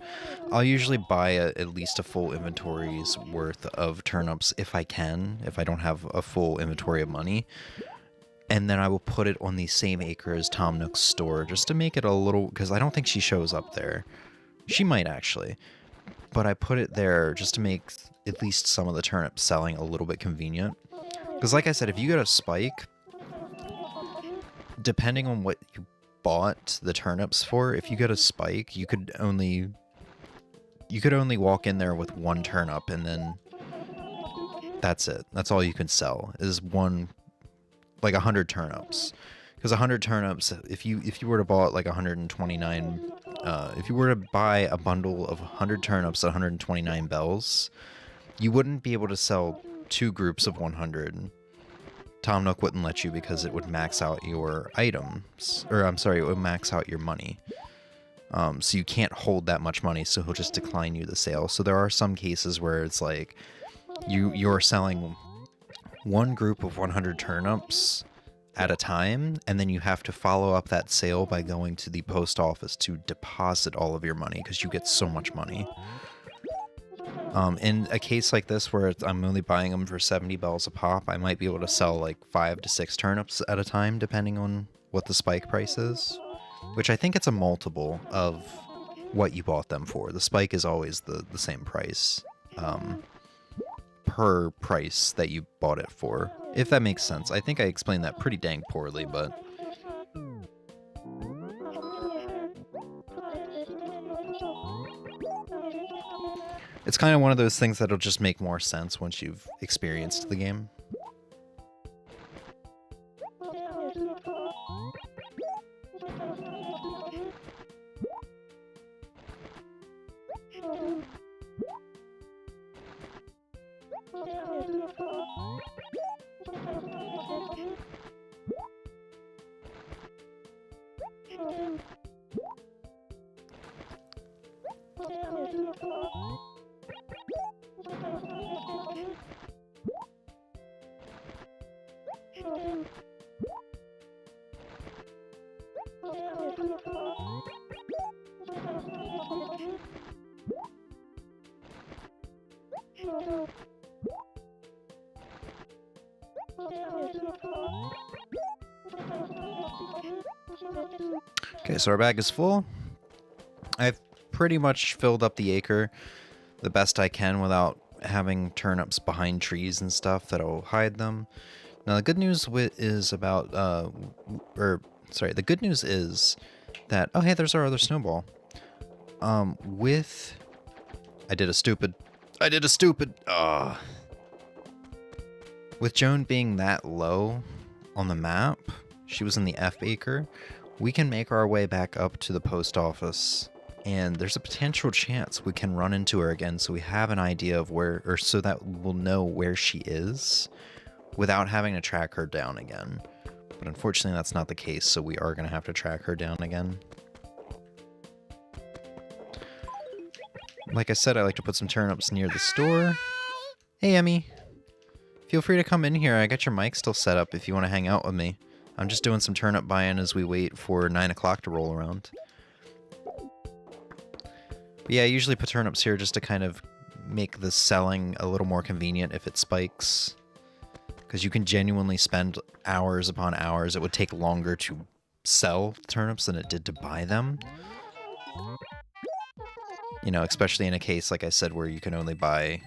Speaker 2: I'll usually buy at least a full inventory's worth of turnips if I can, if I don't have a full inventory of money. And then I will put it on the same acre as Tom Nook's store, just to make it a little, because I don't think she shows up there. She might actually. But I put it there just to make at least some of the turnips selling a little bit convenient. Because like I said, if you get a spike, depending on what you bought the turnips for, if you get a spike, you could only walk in there with one turnip, and then that's it. That's all you can sell is one, like 100 turnips. Because 100 turnips, if you were to buy like 129, if you were to buy a bundle of 100 turnips at 129 bells, you wouldn't be able to sell 2 groups of 100. Tom Nook wouldn't let you because it would max out your items, or I'm sorry, it would max out your money. So you can't hold that much money, so he'll just decline you the sale. So there are some cases where it's like you're selling one group of 100 turnips at a time, and then you have to follow up that sale by going to the post office to deposit all of your money because you get so much money. In a case like this where I'm only buying them for 70 bells a pop, I might be able to sell like 5 to 6 turnips at a time depending on what the spike price is, which I think it's a multiple of what you bought them for. The spike is always the same price per price that you bought it for, if that makes sense. I think I explained that pretty dang poorly, but it's kind of one of those things that'll just make more sense once you've experienced the game. Okay, so our bag is full. I've pretty much filled up the acre the best I can without having turnips behind trees and stuff that'll hide them. Now the good news is about, the good news is that, oh hey, there's our other snowball. With Joan being that low on the map, she was in the F acre, we can make our way back up to the post office, and there's a potential chance we can run into her again, so we have an idea of where, or so that we'll know where she is without having to track her down again. But unfortunately that's not the case, so we are going to have to track her down again. Like I said, I like to put some turnips near the store. Hey, Emmy. Feel free to come in here. I got your mic still set up if you want to hang out with me. I'm just doing some turnip buying as we wait for 9 o'clock to roll around. But yeah, I usually put turnips here just to kind of make the selling a little more convenient if it spikes. Because you can genuinely spend hours upon hours. It would take longer to sell turnips than it did to buy them. You know, especially in a case, like I said, where you can only buy,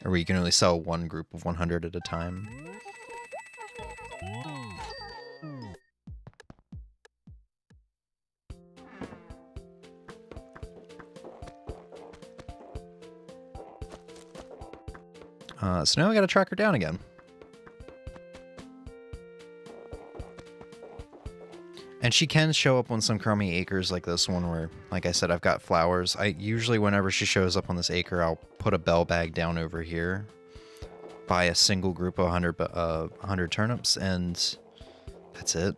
Speaker 2: or where you can only sell one group of 100 at a time. So now we gotta track her down again. And she can show up on some crummy acres like this one where, like I said, I've got flowers. I usually, whenever she shows up on this acre, I'll put a bell bag down over here, buy a single group of 100 turnips, and that's it.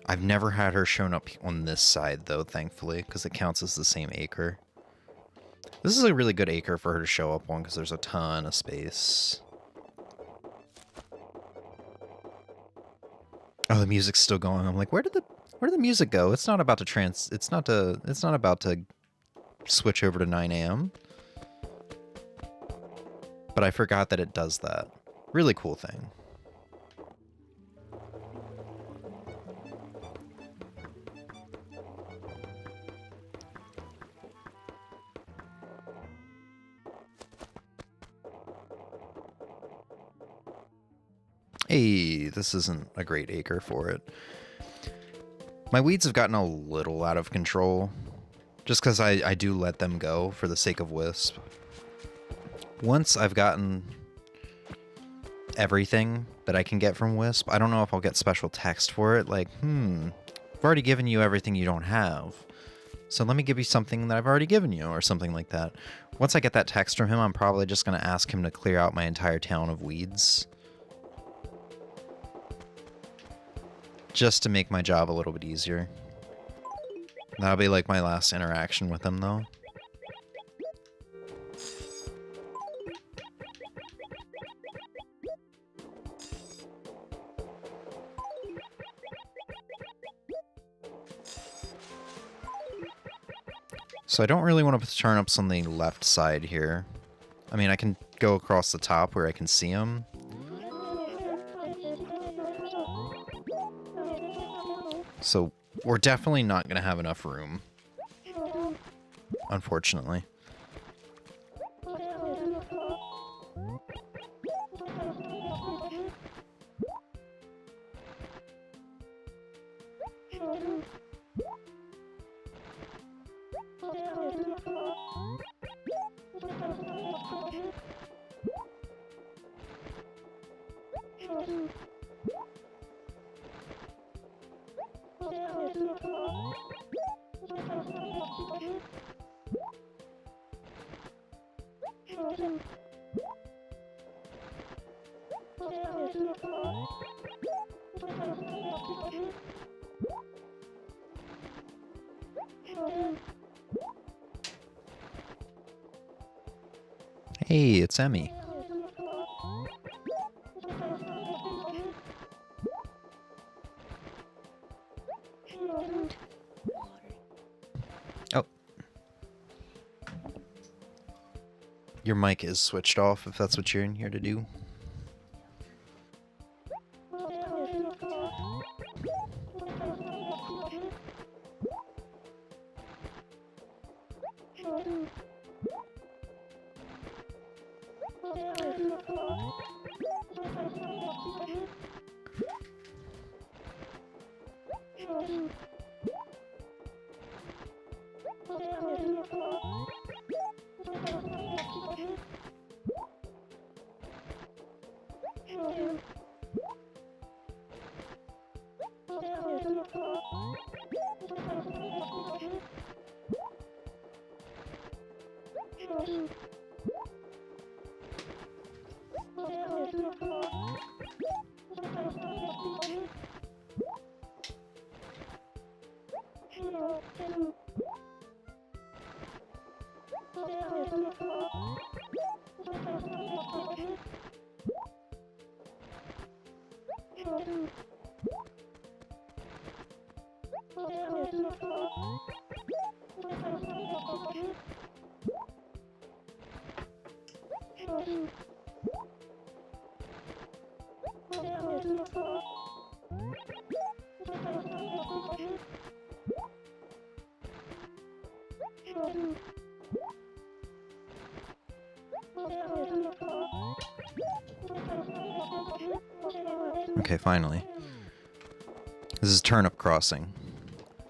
Speaker 2: I've never had her shown up on this side, though, thankfully, because it counts as the same acre. This is a really good acre for her to show up on, because there's a ton of space. Oh, the music's still going. I'm like, where did the music go? It's not about to it's not about to switch over to 9 AM. But I forgot that it does that. Really cool thing. Hey, this isn't a great acre for it. My weeds have gotten a little out of control, just because I do let them go for the sake of Wisp. Once I've gotten everything that I can get from Wisp, I don't know if I'll get special text for it, like, I've already given you everything you don't have, so let me give you something that I've already given you, or something like that. Once I get that text from him, I'm probably just going to ask him to clear out my entire town of weeds. Just to make my job a little bit easier. That'll be like my last interaction with him, though. So I don't really want to put turnips on the left side here. I mean, I can go across the top where I can see them. So we're definitely not going to have enough room, unfortunately. Hey, it's Emmy. Oh. Your mic is switched off if that's what you're in here to do. Okay, finally. This is turnip crossing.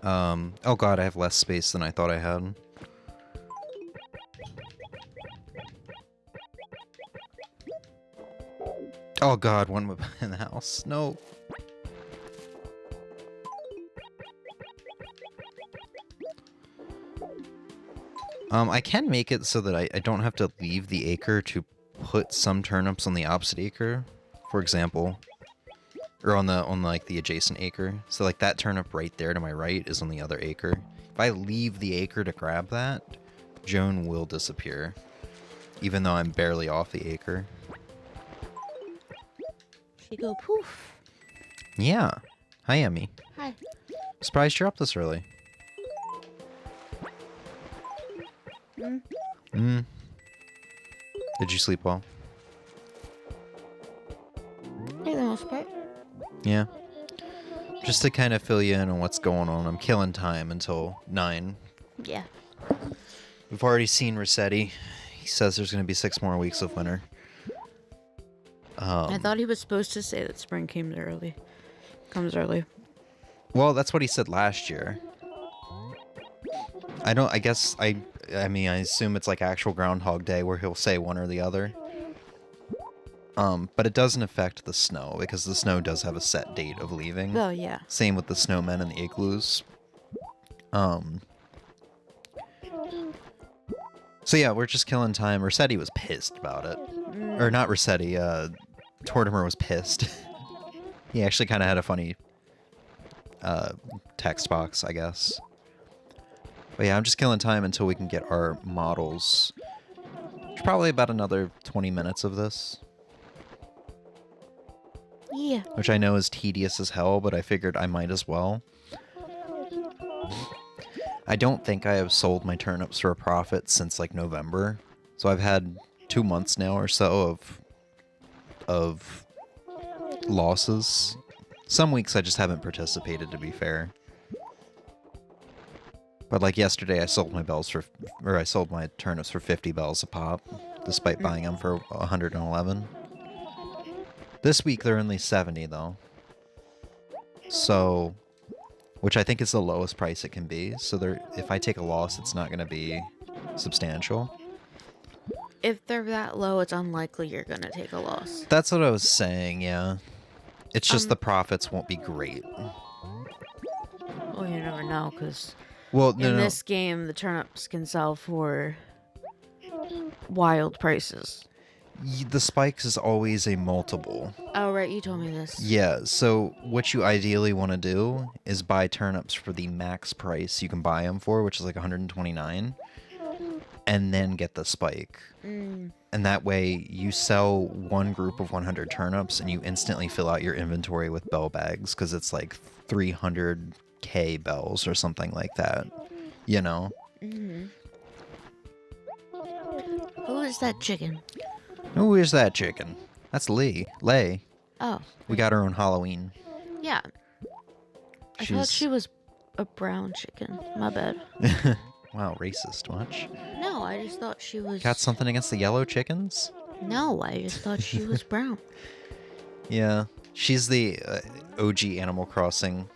Speaker 2: Oh god, I have less space than I thought I had. Oh god, one mob in the house. No. I can make it so that I don't have to leave the acre to put some turnips on the opposite acre, for example. Or on like the adjacent acre. So like that turnip right there to my right is on the other acre. If I leave the acre to grab that, Joan will disappear. Even though I'm barely off the acre.
Speaker 3: She go poof.
Speaker 2: Yeah. Hi, Emmy.
Speaker 3: Hi.
Speaker 2: Surprised you're up this early. Did you sleep well?
Speaker 3: For the most part.
Speaker 2: Yeah. Just to kind of fill you in on what's going on, I'm killing time until 9.
Speaker 3: Yeah.
Speaker 2: We've already seen Rossetti. He says there's going to be 6 more weeks of winter.
Speaker 3: I thought he was supposed to say that spring comes early.
Speaker 2: Well, that's what he said last year. I mean, I assume it's like actual Groundhog Day where he'll say one or the other. But it doesn't affect the snow because the snow does have a set date of leaving.
Speaker 3: Oh, yeah.
Speaker 2: Same with the snowmen and the igloos. So yeah, we're just killing time. Rossetti was pissed about it. Or not Rossetti, Tortimer was pissed. He actually kind of had a funny text box, I guess. But yeah, I'm just killing time until we can get our models. It's probably about another 20 minutes of this.
Speaker 3: Yeah.
Speaker 2: Which I know is tedious as hell, but I figured I might as well. I don't think I have sold my turnips for a profit since like November. So I've had 2 months now or so of losses. Some weeks I just haven't participated, to be fair. But like yesterday I sold I sold my turnips for 50 bells a pop, despite buying them for 111. This week they're only 70 though. So, which I think is the lowest price it can be. So if I take a loss, it's not going to be substantial.
Speaker 3: If they're that low, it's unlikely you're gonna take a loss.
Speaker 2: That's what I was saying, yeah. It's just the profits won't be great.
Speaker 3: Well, you never know, because
Speaker 2: Well,
Speaker 3: in this game, the turnips can sell for wild prices.
Speaker 2: The spikes is always a multiple.
Speaker 3: Oh, right, you told me this.
Speaker 2: Yeah, so what you ideally want to do is buy turnips for the max price you can buy them for, which is like 129, and then get the spike. And that way you sell one group of 100 turnips and you instantly fill out your inventory with bell bags because it's like 300k bells or something like that, you know?
Speaker 3: Who is that chicken?
Speaker 2: Who is that chicken? That's Lee. Lay.
Speaker 3: Oh.
Speaker 2: We got her own Halloween.
Speaker 3: Yeah. I thought she was a brown chicken. My bad.
Speaker 2: Wow, racist much?
Speaker 3: No, I just thought she was...
Speaker 2: Got something against the yellow chickens?
Speaker 3: No, I just thought she was brown.
Speaker 2: Yeah. She's the OG Animal Crossing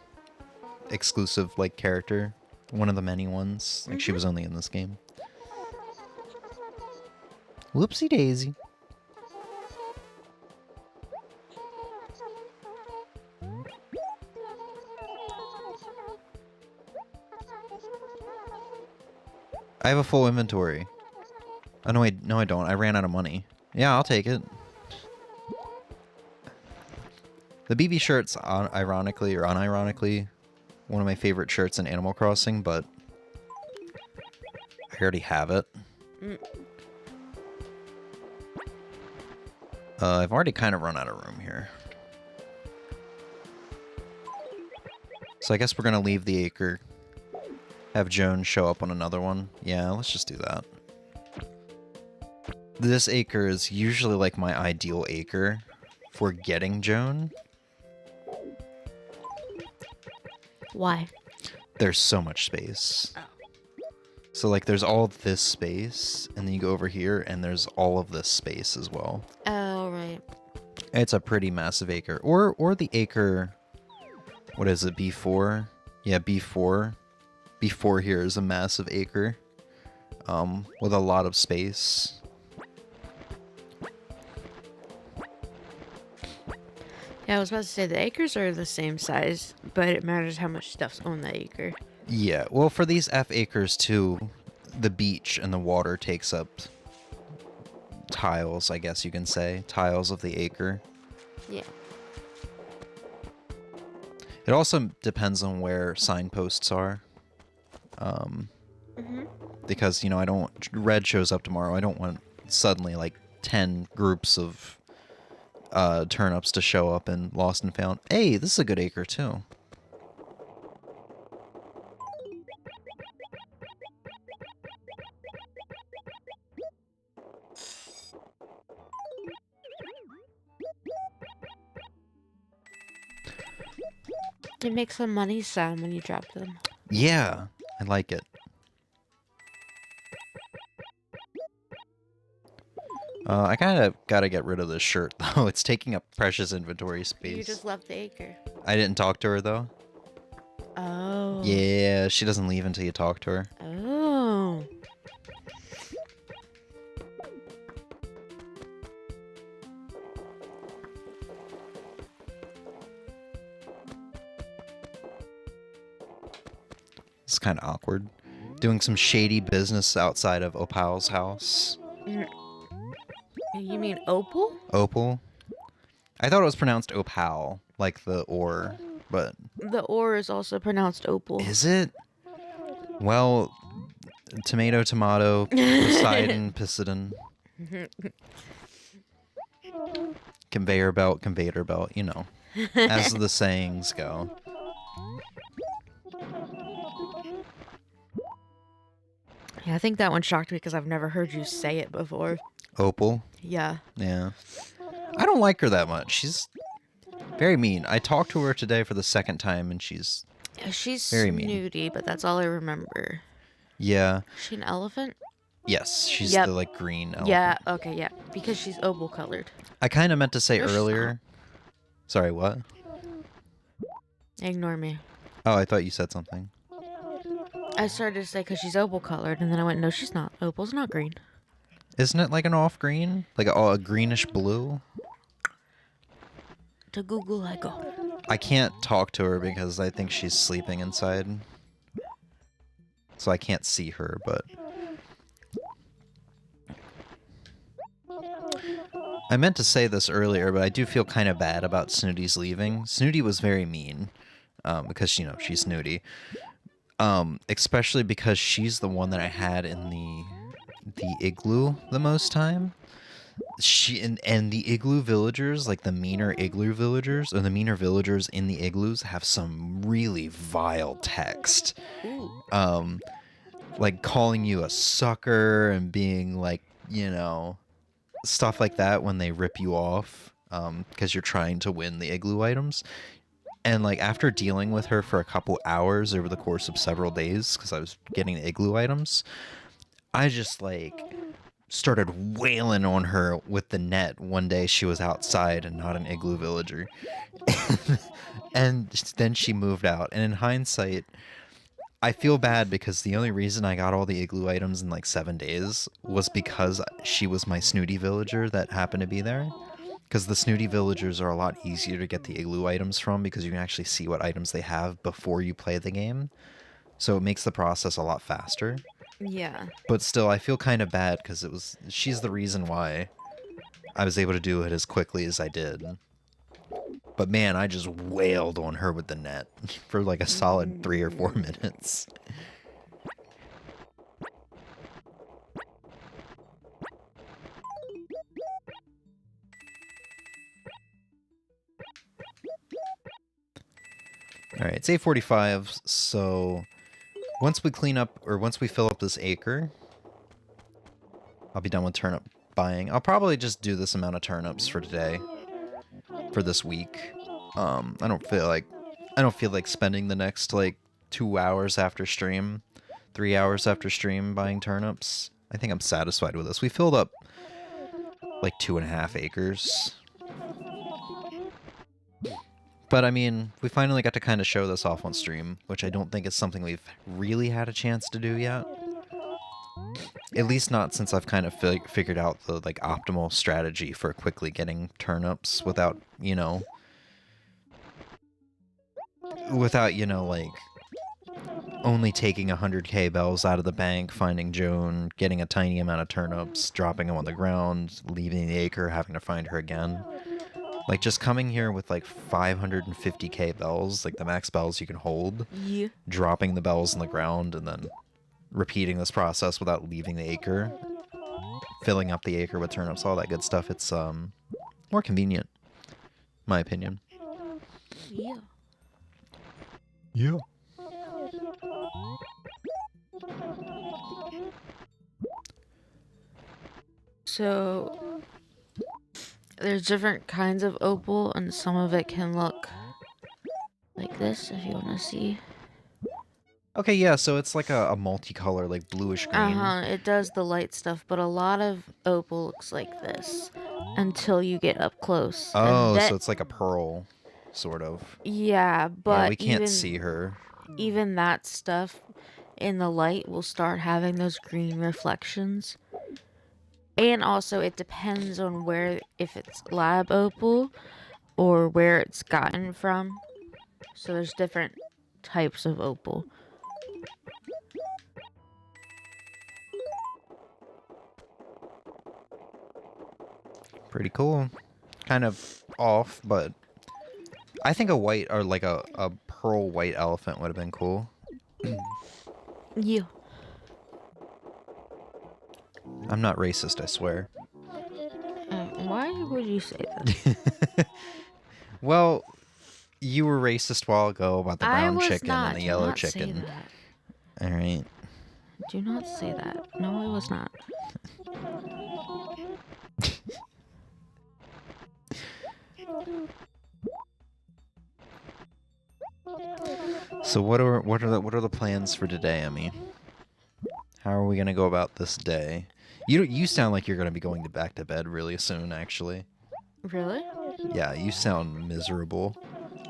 Speaker 2: exclusive, like, character. One of the many ones. Like, she was only in this game. Whoopsie daisy. I have a full inventory. Oh, no, no, I don't. I ran out of money. Yeah, I'll take it. The BB shirt's, ironically or unironically, one of my favorite shirts in Animal Crossing, but I already have it. I've already kind of run out of room here. So I guess we're going to leave the acre. Have Joan show up on another one. Yeah, let's just do that. This acre is usually like my ideal acre for getting Joan.
Speaker 3: Why?
Speaker 2: There's so much space.
Speaker 3: Oh.
Speaker 2: So like there's all this space, and then you go over here, and there's all of this space as well.
Speaker 3: Oh, right.
Speaker 2: It's a pretty massive acre. Or the acre, what is it, B4? Yeah, B4. B4 here is a massive acre with a lot of space.
Speaker 3: Yeah, I was about to say the acres are the same size, but it matters how much stuff's on the acre.
Speaker 2: Yeah, well, for these F acres too, the beach and the water takes up tiles, I guess you can say. Tiles of the acre.
Speaker 3: Yeah.
Speaker 2: It also depends on where signposts are. Because, you know, I don't want... Red shows up tomorrow. I don't want suddenly, like, 10 groups of turnips to show up in Lost and Found. Hey, this is a good acre, too.
Speaker 3: It makes a money sound when you drop them.
Speaker 2: Yeah, I like it. I kind of got to get rid of this shirt, though. It's taking up precious inventory space.
Speaker 3: You just left the acre.
Speaker 2: I didn't talk to her, though.
Speaker 3: Oh.
Speaker 2: Yeah, she doesn't leave until you talk to her.
Speaker 3: Oh.
Speaker 2: It's kind of awkward. Doing some shady business outside of Opal's house.
Speaker 3: You mean Opal?
Speaker 2: Opal? I thought it was pronounced Opal, like the ore, but...
Speaker 3: The ore is also pronounced Opal.
Speaker 2: Is it? Well, tomato, tomato, Poseidon, Poseidon. Conveyor belt, you know. As the sayings go.
Speaker 3: Yeah, I think that one shocked me because I've never heard you say it before.
Speaker 2: Opal?
Speaker 3: Yeah.
Speaker 2: Yeah. I don't like her that much. She's very mean. I talked to her today for the second time, and she's
Speaker 3: She's
Speaker 2: very mean.
Speaker 3: snooty, but that's all I remember.
Speaker 2: Yeah.
Speaker 3: Is she an elephant?
Speaker 2: Yes, she's
Speaker 3: Yep.
Speaker 2: the, like, green elephant.
Speaker 3: Yeah, okay, yeah. Because she's opal colored.
Speaker 2: I kind of meant to say
Speaker 3: No, she's
Speaker 2: earlier... Sorry, what?
Speaker 3: Ignore me.
Speaker 2: Oh, I thought you said something.
Speaker 3: I started to say because she's opal colored, and then I went, no, she's not. Opal's not green.
Speaker 2: Isn't it like an off green? Like a greenish blue?
Speaker 3: To Google I go.
Speaker 2: I can't talk to her because I think she's sleeping inside. So I can't see her, but... I meant to say this earlier, but I do feel kind of bad about Snooty's leaving. Snooty was very mean, because, you know, she's Snooty. Especially because she's the one that I had in the igloo the most time. And the igloo villagers, like the meaner igloo villagers, or the meaner villagers in the igloos have some really vile text.
Speaker 3: Ooh.
Speaker 2: Like calling you a sucker and being like, you know, stuff like that when they rip you off, because you're trying to win the igloo items. And like after dealing with her for a couple hours over the course of several days, because I was getting the igloo items, I just like started wailing on her with the net one day she was outside and not an igloo villager. And then she moved out. And in hindsight, I feel bad because the only reason I got all the igloo items in like 7 days was because she was my snooty villager that happened to be there. Because the snooty villagers are a lot easier to get the igloo items from because you can actually see what items they have before you play the game. So it makes the process a lot faster.
Speaker 3: Yeah.
Speaker 2: But still, I feel kind of bad because she's the reason why I was able to do it as quickly as I did. But man, I just wailed on her with the net for like a solid 3 or 4 minutes. Alright, it's 8:45, so once we clean up, or once we fill up this acre, I'll be done with turnip buying. I'll probably just do this amount of turnips for today, for this week. I don't feel like spending the next, like, 2 hours after stream, 3 hours after stream buying turnips. I think I'm satisfied with this. We filled up, like, 2.5 acres. But, I mean, we finally got to kind of show this off on stream, which I don't think is something we've really had a chance to do yet. At least not since I've kind of figured out the, like, optimal strategy for quickly getting turnips without, you know, like, only taking 100k bells out of the bank, finding Joan, getting a tiny amount of turnips, dropping them on the ground, leaving the acre, having to find her again. Like, just coming here with, like, 550k bells, like the max bells you can hold,
Speaker 3: Yeah.
Speaker 2: dropping the bells on the ground, and then repeating this process without leaving the acre, filling up the acre with turnips, all that good stuff. It's, more convenient, in my opinion.
Speaker 3: Yeah.
Speaker 2: Yeah.
Speaker 3: So there's different kinds of opal, and some of it can look like this, if you want to see.
Speaker 2: Okay, yeah, so it's like a multicolor, like bluish green.
Speaker 3: It does the light stuff, but a lot of opal looks like this until you get up close.
Speaker 2: Oh,
Speaker 3: And
Speaker 2: so it's like a pearl, sort of.
Speaker 3: yeah, but
Speaker 2: Yeah, we can't
Speaker 3: even,
Speaker 2: see her.
Speaker 3: even that stuff in the light will start having those green reflections. And also, it depends on where, if it's lab opal or where it's gotten from. So there's different types of opal.
Speaker 2: Pretty cool. Kind of off, but I think a white or like a pearl white elephant would have been cool.
Speaker 3: Yeah.
Speaker 2: I'm not racist, I swear.
Speaker 3: Why would you say that?
Speaker 2: Well, you were racist a while ago about the
Speaker 3: I
Speaker 2: brown
Speaker 3: was
Speaker 2: chicken
Speaker 3: not.
Speaker 2: and the
Speaker 3: Do
Speaker 2: yellow
Speaker 3: not say
Speaker 2: chicken.
Speaker 3: that.
Speaker 2: All right.
Speaker 3: Do not say that. No, I was not.
Speaker 2: So what are the plans for today, Emmy? How are we gonna go about this day? You sound like you're gonna be going back to bed really soon, actually.
Speaker 3: Really?
Speaker 2: Yeah, you sound miserable.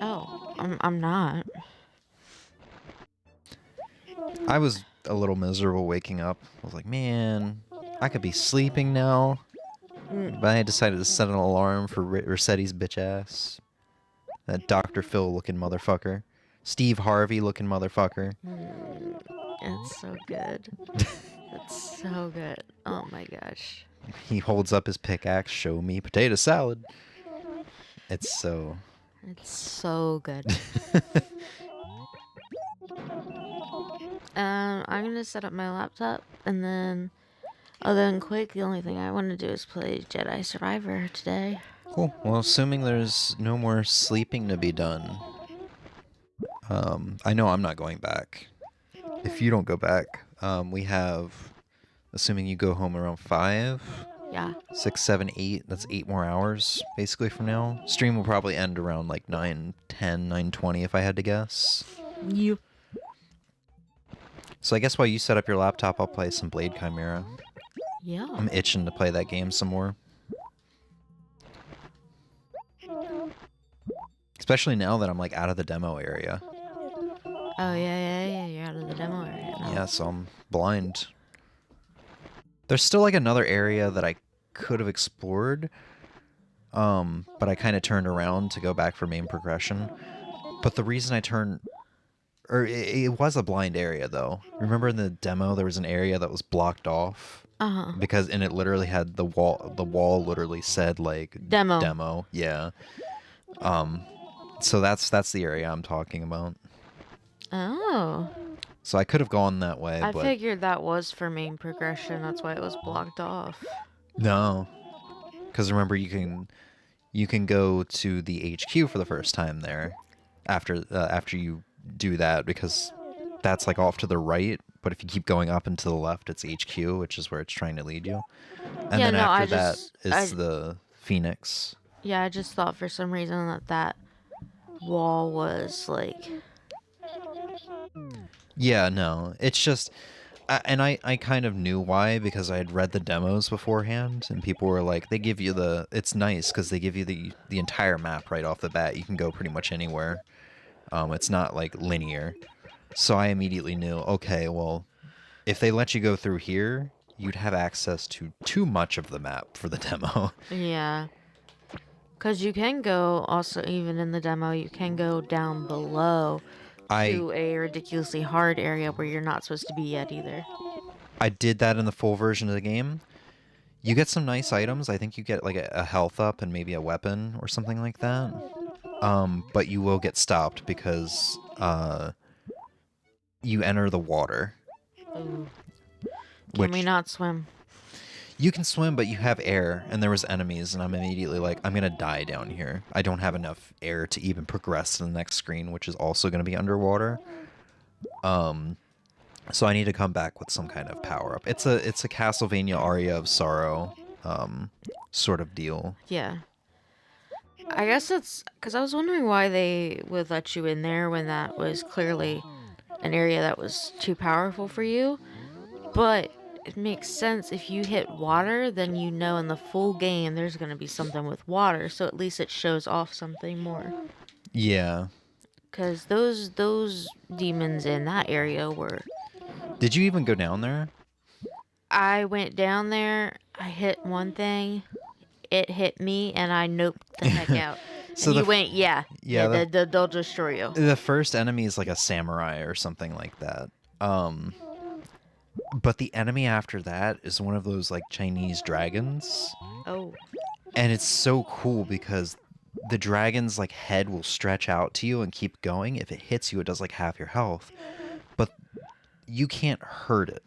Speaker 3: Oh, I'm not.
Speaker 2: I was a little miserable waking up. I was like, man, I could be sleeping now. But I decided to set an alarm for Rossetti's bitch ass. That Dr. Phil looking motherfucker. Steve Harvey looking motherfucker.
Speaker 3: It's so good. It's so good. Oh my gosh.
Speaker 2: He holds up his pickaxe, show me potato salad. It's so...
Speaker 3: It's so good. I'm gonna set up my laptop, and then, other than Quake, the only thing I want to do is play Jedi Survivor today.
Speaker 2: Cool. Well, assuming there's no more sleeping to be done, I know I'm not going back. If you don't go back, we have, assuming you go home around 5,
Speaker 3: Yeah.
Speaker 2: 6, 7, 8, that's 8 more hours, basically, from now. Stream will probably end around, like, 9:10, 9:20, if I had to guess.
Speaker 3: You.
Speaker 2: So I guess while you set up your laptop, I'll play some Blade Chimera.
Speaker 3: Yeah.
Speaker 2: I'm itching to play that game some more. Especially now that I'm, like, out of the demo area.
Speaker 3: Oh yeah. You're out of the demo area now.
Speaker 2: Yeah, so I'm blind. There's still, like, another area that I could have explored, but I kind of turned around to go back for main progression. But the reason I turned... Or it was a blind area, though. Remember in the demo there was an area that was blocked off?
Speaker 3: Uh-huh.
Speaker 2: Because, and it literally had the wall literally said, like...
Speaker 3: Demo.
Speaker 2: Yeah. So that's the area I'm talking about.
Speaker 3: Oh.
Speaker 2: So I could have gone that way,
Speaker 3: I
Speaker 2: but...
Speaker 3: figured that was for main progression. That's why it was blocked off.
Speaker 2: No. Because remember, you can go to the HQ for the first time there after you do that, because that's like off to the right, but if you keep going up and to the left, it's HQ, which is where it's trying to lead you. And
Speaker 3: Yeah,
Speaker 2: then
Speaker 3: no,
Speaker 2: after that is the Phoenix.
Speaker 3: Yeah, I just thought for some reason that wall was like...
Speaker 2: Yeah, no, it's just... And I kind of knew why, because I had read the demos beforehand, and people were like, they give you it's nice, because they give you the entire map right off the bat. You can go pretty much anywhere. It's not, like, linear. So I immediately knew, okay, well, if they let you go through here, you'd have access to too much of the map for the demo.
Speaker 3: Yeah. Because you can go, also, even in the demo, you can go down below to a ridiculously hard area where you're not supposed to be yet either.
Speaker 2: I did that in the full version of the game. You get some nice items. I think you get, like, a health up and maybe a weapon or something like that. But you will get stopped because you enter the water.
Speaker 3: Ooh. Can we not swim?
Speaker 2: You can swim, but you have air, and there was enemies, and I'm immediately like, I'm gonna die down here. I don't have enough air to even progress to the next screen, which is also gonna be underwater. So I need to come back with some kind of power up. It's a Castlevania Aria of Sorrow sort of deal.
Speaker 3: Yeah. I guess it's because I was wondering why they would let you in there when that was clearly an area that was too powerful for you. But it makes sense. If you hit water, then you know in the full game there's going to be something with water. So at least it shows off something more.
Speaker 2: Yeah.
Speaker 3: because those demons in that area were.
Speaker 2: Did you even go down there?
Speaker 3: I went down there. I hit one thing. It hit me, and I noped the heck out.
Speaker 2: So
Speaker 3: And
Speaker 2: the
Speaker 3: you
Speaker 2: f-
Speaker 3: went, yeah,
Speaker 2: yeah,
Speaker 3: they'll destroy you.
Speaker 2: the first enemy is like a samurai or something like that. But the enemy after that is one of those like Chinese dragons.
Speaker 3: Oh,
Speaker 2: And it's so cool because the dragon's like head will stretch out to you and keep going. If it hits you, it does like half your health. But you can't hurt it.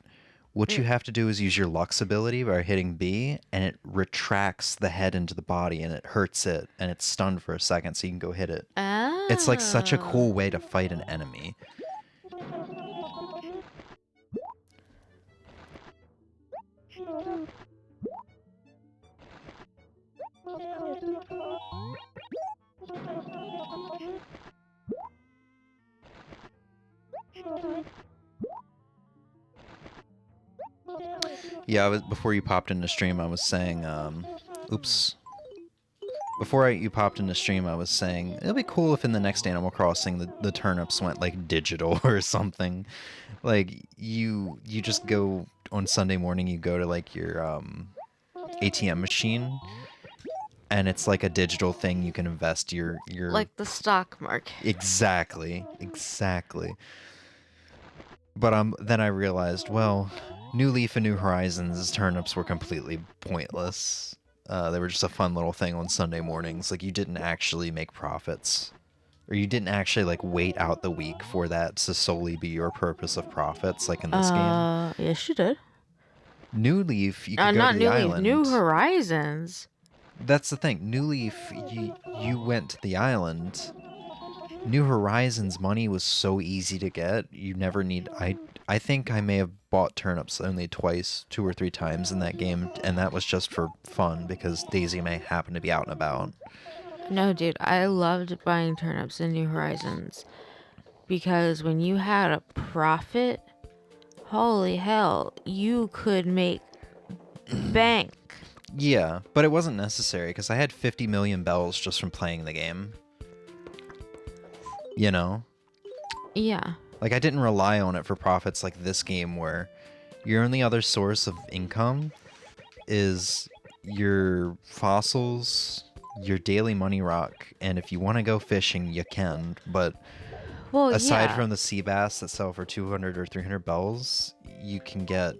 Speaker 2: What you have to do is use your Lux ability by hitting B, and it retracts the head into the body, and it hurts it, and it's stunned for a second, so you can go hit it. It's like such a cool way to fight an enemy. Yeah, before you popped into stream, I was saying, oops. You popped into stream, I was saying, it'd be cool if in the next Animal Crossing the turnips went, like, digital or something. Like, you just go, on Sunday morning, you go to, like, your, ATM machine, and it's like a digital thing you can invest your...
Speaker 3: like the stock market.
Speaker 2: Exactly. But then I realized, well, New Leaf and New Horizons turnips were completely pointless. They were just a fun little thing on Sunday mornings. Like, you didn't actually make profits. Or you didn't actually, like, wait out the week for that to solely be your purpose of profits, like in this game.
Speaker 3: Yes, you did.
Speaker 2: New Leaf, you could go
Speaker 3: Not
Speaker 2: to the
Speaker 3: New
Speaker 2: island.
Speaker 3: Leaf, New Horizons.
Speaker 2: That's the thing. New Leaf, you went to the island. New Horizons money was so easy to get. You never need... I think I may have bought turnips only twice, 2 or 3 times in that game, and that was just for fun because Daisy May happened to be out and about.
Speaker 3: No, dude, I loved buying turnips in New Horizons because when you had a profit, holy hell, you could make bank.
Speaker 2: Yeah, but it wasn't necessary because I had 50 million bells just from playing the game. You know?
Speaker 3: Yeah.
Speaker 2: Like, I didn't rely on it for profits like this game where your only other source of income is your fossils, your daily money rock, and if you want to go fishing, you can. But aside from the sea bass that sell for 200 or 300 bells, you can get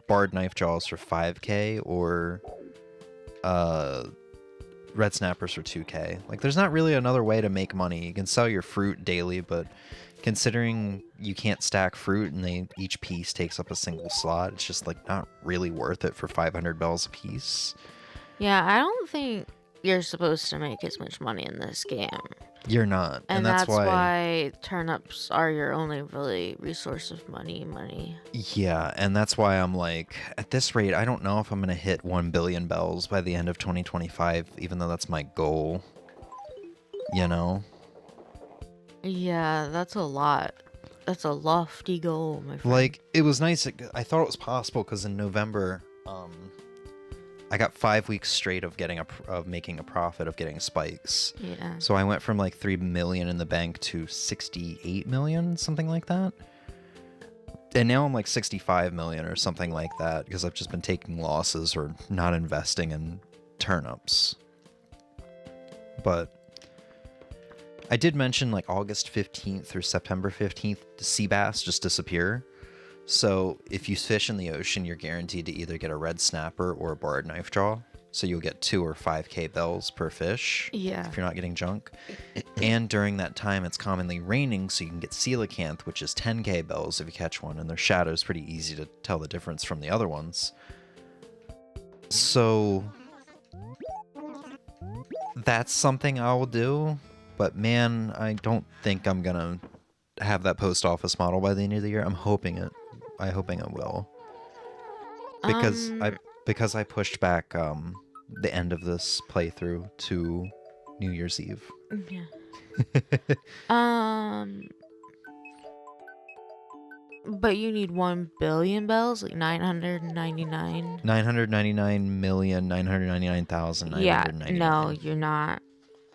Speaker 2: barred knife jaws for 5k or red snappers for 2k. Like, there's not really another way to make money. You can sell your fruit daily, but considering you can't stack fruit and each piece takes up a single slot, it's just like not really worth it for 500 bells a piece.
Speaker 3: Yeah, I don't think you're supposed to make as much money in this game.
Speaker 2: You're not.
Speaker 3: And that's why turnips are your only really resource of money.
Speaker 2: Yeah, and that's why I'm like, at this rate, I don't know if I'm going to hit 1 billion bells by the end of 2025, even though that's my goal. You know?
Speaker 3: Yeah, that's a lot. That's a lofty goal, my friend.
Speaker 2: Like, it was nice. I thought it was possible because in November, I got 5 weeks straight of making a profit of getting spikes.
Speaker 3: Yeah.
Speaker 2: So I went from like 3 million in the bank to 68 million, something like that. And now I'm like 65 million or something like that because I've just been taking losses or not investing in turnips. But I did mention like August 15th through September 15th, the sea bass just disappear. So if you fish in the ocean, you're guaranteed to either get a red snapper or a barred knife jaw. So you'll get 2 or 5k bells per fish.
Speaker 3: Yeah.
Speaker 2: If you're not getting junk. And during that time, it's commonly raining, so you can get coelacanth, which is 10k bells if you catch one. And their shadow's pretty easy to tell the difference from the other ones. So that's something I will do. But man, I don't think I'm gonna have that post office model by the end of the year. I'm hoping it will. Because I pushed back the end of this playthrough to New Year's Eve.
Speaker 3: Yeah. But you need 1 billion bells, like 999.
Speaker 2: 999,999,999.
Speaker 3: Yeah, no, you're not.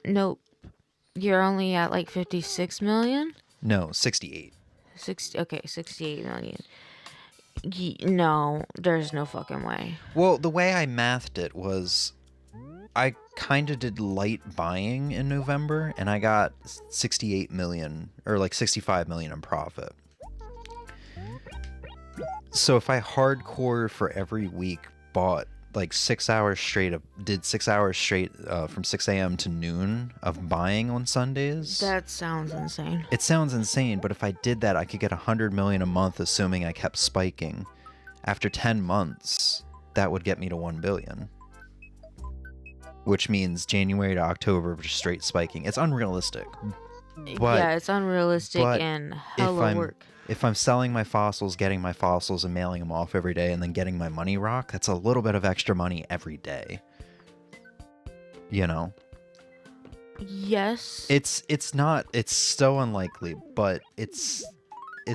Speaker 3: Nope. You're only at like 56 million?
Speaker 2: No, 68.
Speaker 3: 68 million. No, there's no fucking way.
Speaker 2: Well, the way I mathed it was I kind of did light buying in November, and I got 68 million, or like 65 million in profit. So if I hardcore for every week bought like 6 hours straight did 6 hours straight from 6 a.m. to noon of buying on Sundays.
Speaker 3: That sounds insane.
Speaker 2: It sounds insane, but if I did that, I could get 100 million a month, assuming I kept spiking. After 10 months, that would get me to 1 billion. Which means January to October of just straight spiking. It's unrealistic. But,
Speaker 3: yeah, it's unrealistic and hella work.
Speaker 2: If I'm selling my fossils, getting my fossils, and mailing them off every day, and then getting my money rock, that's a little bit of extra money every day. You know?
Speaker 3: Yes.
Speaker 2: It's so unlikely, but it's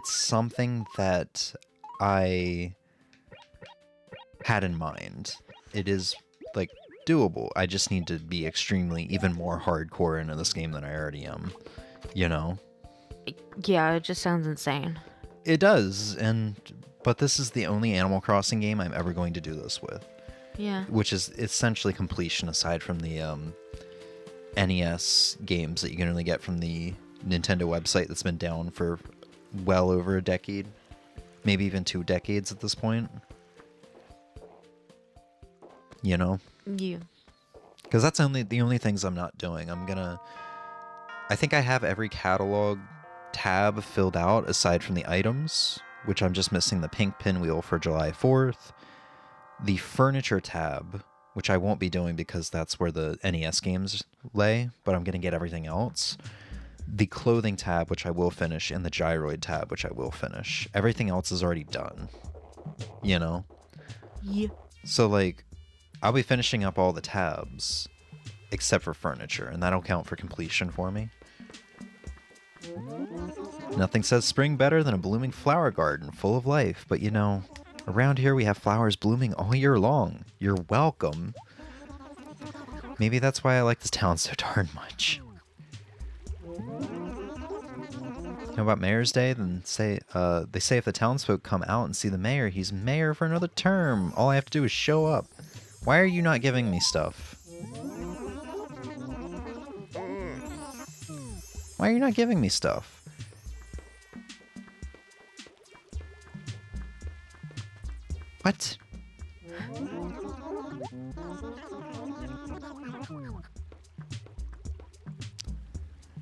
Speaker 2: something that I had in mind. It is, like, doable. I just need to be extremely, even more hardcore into this game than I already am. You know?
Speaker 3: Yeah, it just sounds insane.
Speaker 2: It does, but this is the only Animal Crossing game I'm ever going to do this with.
Speaker 3: Yeah.
Speaker 2: Which is essentially completion, aside from the NES games that you can only get from the Nintendo website that's been down for well over a decade. Maybe even 2 decades at this point. You know?
Speaker 3: Yeah.
Speaker 2: Because that's the only things I'm not doing. I think I have every catalog tab filled out aside from the items, which I'm just missing the pink pinwheel for July 4th. The furniture tab, which I won't be doing because that's where the NES games lay, but I'm going to get everything else. The clothing tab, which I will finish, and the gyroid tab, which I will finish. Everything else is already done. You know?
Speaker 3: Yeah.
Speaker 2: So, like, I'll be finishing up all the tabs, except for furniture, and that'll count for completion for me. Nothing says spring better than a blooming flower garden full of life, but you know, around here we have flowers blooming all year long. You're welcome. Maybe that's why I like this town so darn much. How about Mayor's Day? Then they say if the townsfolk come out and see the mayor, he's mayor for another term. All I have to do is show up. Why are you not giving me stuff? Why are you not giving me stuff? What?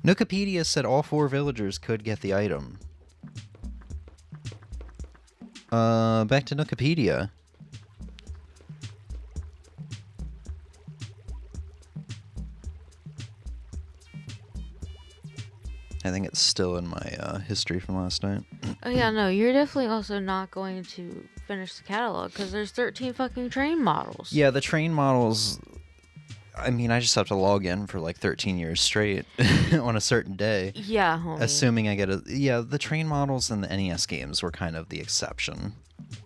Speaker 2: Wikipedia said all 4 villagers could get the item. Back to Wikipedia. I think it's still in my history from last night.
Speaker 3: Oh yeah, no, you're definitely also not going to finish the catalog because there's 13 fucking train models.
Speaker 2: Yeah, the train models, I mean, I just have to log in for like 13 years straight on a certain day.
Speaker 3: Yeah, homie.
Speaker 2: Assuming I get the train models and the NES games were kind of the exception.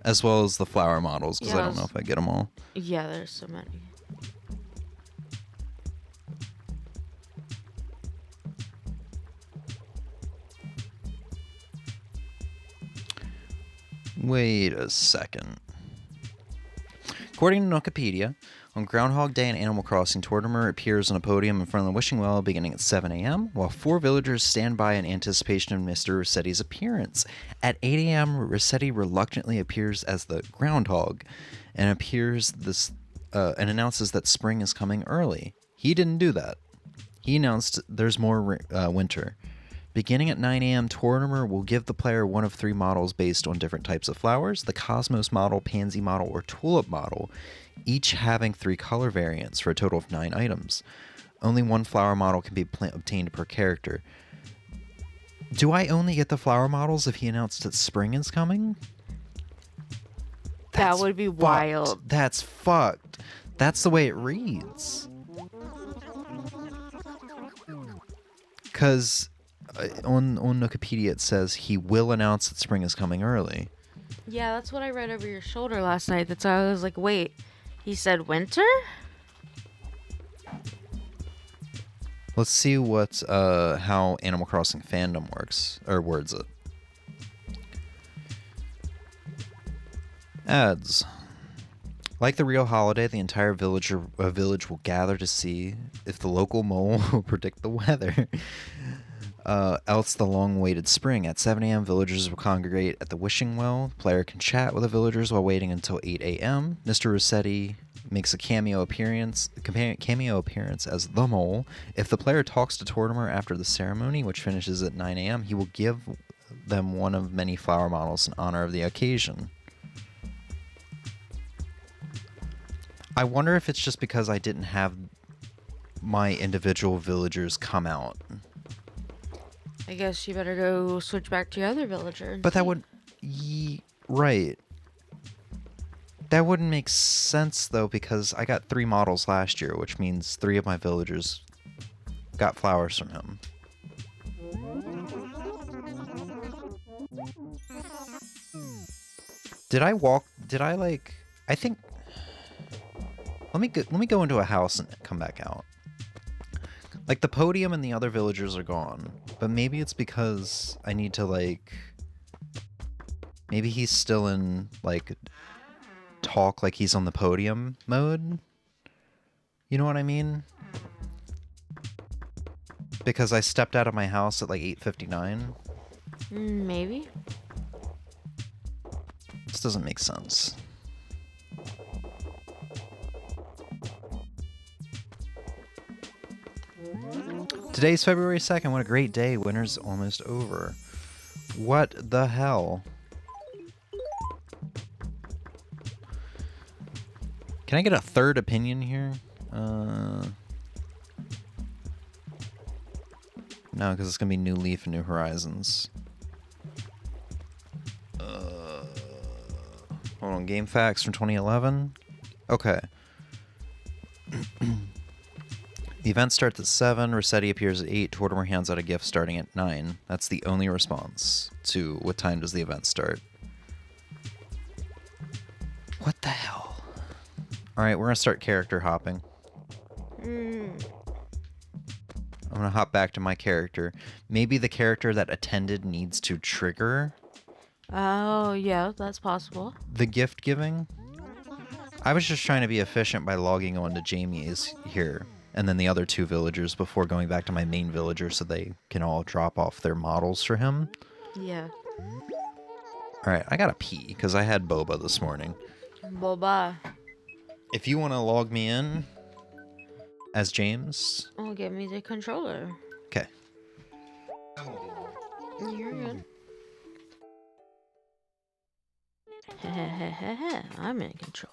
Speaker 2: As well as the flower models, because I don't know if I get them all.
Speaker 3: Yeah, there's so many.
Speaker 2: Wait a second. According to Wikipedia, on Groundhog Day in Animal Crossing, Tortimer appears on a podium in front of the wishing well beginning at 7 a.m., while 4 villagers stand by in anticipation of Mr. Rossetti's appearance. At 8 a.m., Rossetti reluctantly appears as the Groundhog and announces that spring is coming early. He didn't do that. He announced there's more winter. Beginning at 9 a.m., Tortimer will give the player one of 3 models based on different types of flowers: the Cosmos model, Pansy model, or Tulip model, each having 3 color variants for a total of 9 items. Only 1 flower model can be obtained per character. Do I only get the flower models if he announced that spring is coming?
Speaker 3: That would be wild.
Speaker 2: That's fucked. That's the way it reads. Because on Wikipedia it says he will announce that spring is coming early.
Speaker 3: Yeah, that's what I read over your shoulder last night. That's why I was like, wait, he said winter?
Speaker 2: Let's see what how Animal Crossing fandom works, or words it. Ads. Like the real holiday, the entire village will gather to see if the local mole will predict the weather. Else the long-awaited spring. At 7 a.m., villagers will congregate at the wishing well. The player can chat with the villagers while waiting until 8 a.m. Mr. Rossetti makes a cameo appearance as the mole. If the player talks to Tortimer after the ceremony, which finishes at 9 a.m., he will give them one of many flower models in honor of the occasion. I wonder if it's just because I didn't have my individual villagers come out.
Speaker 3: I guess you better go switch back to your other villager.
Speaker 2: But that would... right. That wouldn't make sense, though, because I got 3 models last year, which means 3 of my villagers got flowers from him. I think... Let me go into a house and come back out. Like, the podium and the other villagers are gone. But maybe it's because I need to, like... Maybe he's still in, like... talk like he's on the podium mode? You know what I mean? Because I stepped out of my house at, like, 8:59.
Speaker 3: Maybe.
Speaker 2: This doesn't make sense. Today's February 2nd. What a great day. Winter's almost over. What the hell? Can I get a third opinion here? No, because it's going to be New Leaf and New Horizons. Hold on. Game facts from 2011? Okay. The event starts at 7, Rossetti appears at 8, Tortimer hands out a gift starting at 9. That's the only response to what time does the event start. What the hell? Alright, we're going to start character hopping. I'm going to hop back to my character. Maybe the character that attended needs to trigger...
Speaker 3: Oh, yeah, that's possible.
Speaker 2: the gift giving. I was just trying to be efficient by logging on to Jamie's here. And then the other 2 villagers before going back to my main villager so they can all drop off their models for him.
Speaker 3: Yeah.
Speaker 2: Alright, I gotta pee, because I had boba this morning.
Speaker 3: Boba.
Speaker 2: If you want to log me in as James...
Speaker 3: Oh, give me the controller.
Speaker 2: Okay.
Speaker 3: You're good. I'm in control.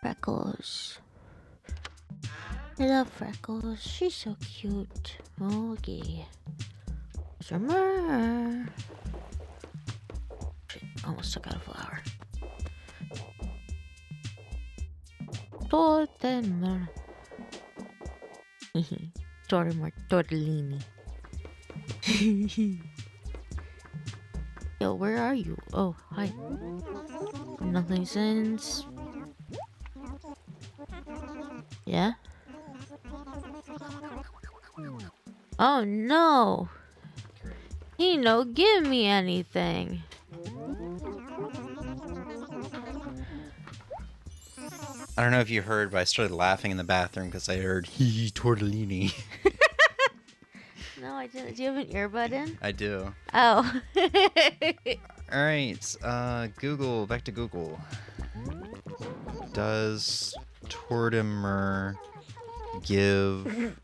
Speaker 3: Freckles. I love Freckles. She's so cute. Okay. Summer. Shit, almost took out a flower. Tortimer. Tortimer Tortellini. Yo, where are you? Oh, hi. Nothing since. Yeah? Oh no! He no give me anything.
Speaker 2: I don't know if you heard, but I started laughing in the bathroom because I heard hee tortellini.
Speaker 3: No, I didn't. Do you have an earbud in?
Speaker 2: I do.
Speaker 3: Oh.
Speaker 2: Alright, Google, back to Google. Does Tortimer give...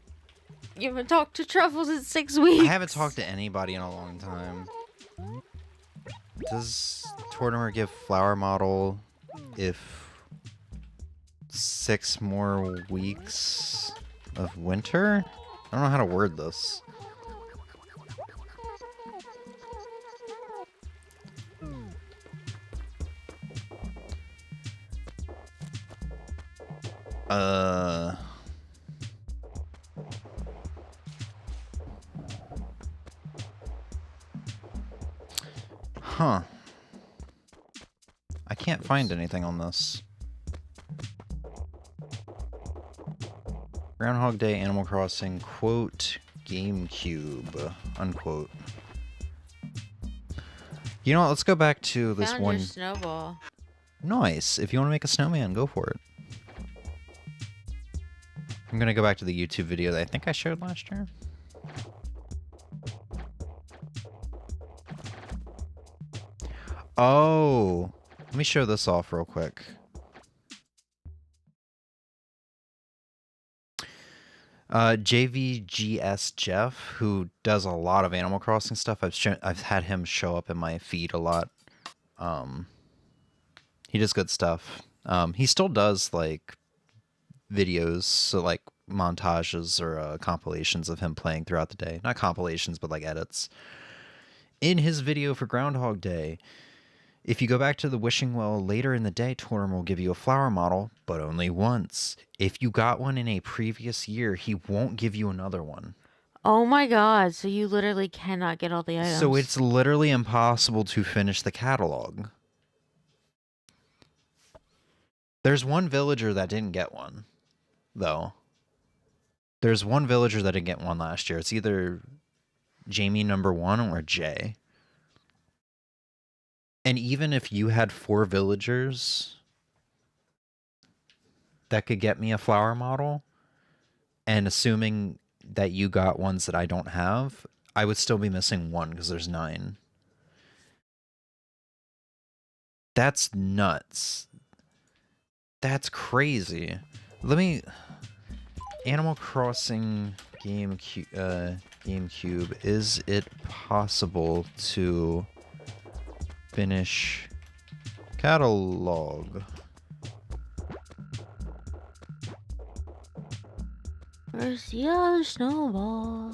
Speaker 3: You haven't talked to Truffles in 6 weeks.
Speaker 2: I haven't talked to anybody in a long time. Does Tortimer give flower model if 6 more weeks of winter? I don't know how to word this. Uh... Huh. I can't find anything on this. Groundhog Day, Animal Crossing, quote, GameCube, unquote. You know what, let's go back to this
Speaker 3: Found
Speaker 2: one.
Speaker 3: your snowball.
Speaker 2: Nice. If you want to make a snowman, go for it. I'm going to go back to the YouTube video that I think I showed last year. Oh, let me show this off real quick. JVGS Jeff, who does a lot of Animal Crossing stuff. I've had him show up in my feed a lot. He does good stuff. He still does like videos, so like montages or compilations of him playing throughout the day. Not compilations, but like edits. In his video for Groundhog Day, if you go back to the wishing well later in the day, Torm will give you a flower model, but only once. If you got one in a previous year, he won't give you another one.
Speaker 3: Oh my god, so you literally cannot get all the items.
Speaker 2: So it's literally impossible to finish the catalog. There's one villager that didn't get one, though. There's one villager that didn't get one last year. It's either Jamie #1 or Jay. And even if you had 4 villagers that could get me a flower model, and assuming that you got ones that I don't have, I would still be missing 1 because there's 9. That's nuts. That's crazy. Let me... Animal Crossing GameCube, is it possible to finish catalog?
Speaker 3: Where's the other snowball?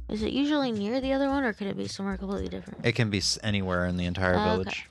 Speaker 3: Is it usually near the other one, or could it be somewhere completely different?
Speaker 2: It can be anywhere in the entire village.
Speaker 3: Okay.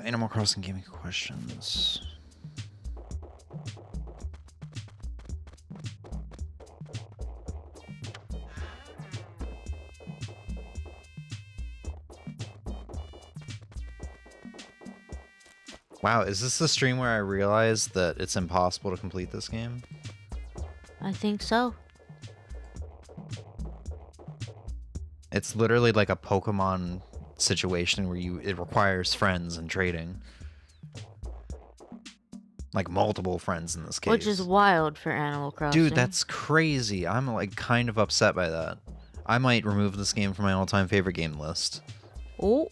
Speaker 2: Animal Crossing gaming questions. Wow, is this the stream where I realized that it's impossible to complete this game?
Speaker 3: I think so.
Speaker 2: It's literally like a Pokemon situation where it requires friends and trading. Like multiple friends in this case.
Speaker 3: Which is wild for Animal Crossing.
Speaker 2: Dude, that's crazy. I'm like kind of upset by that. I might remove this game from my all-time favorite game list.
Speaker 3: Oh.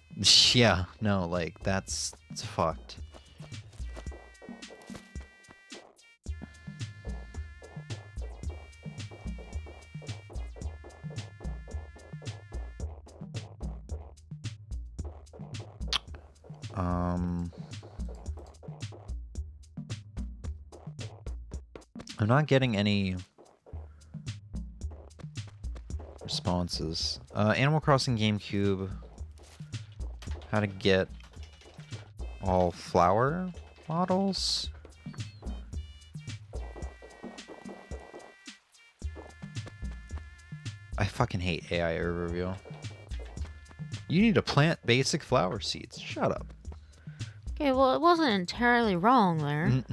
Speaker 2: Yeah, no, like it's fucked. I'm not getting any responses. Animal Crossing GameCube. How to get all flower models? I fucking hate AI overview. You need to plant basic flower seeds. Shut up.
Speaker 3: Okay, well, it wasn't entirely wrong there.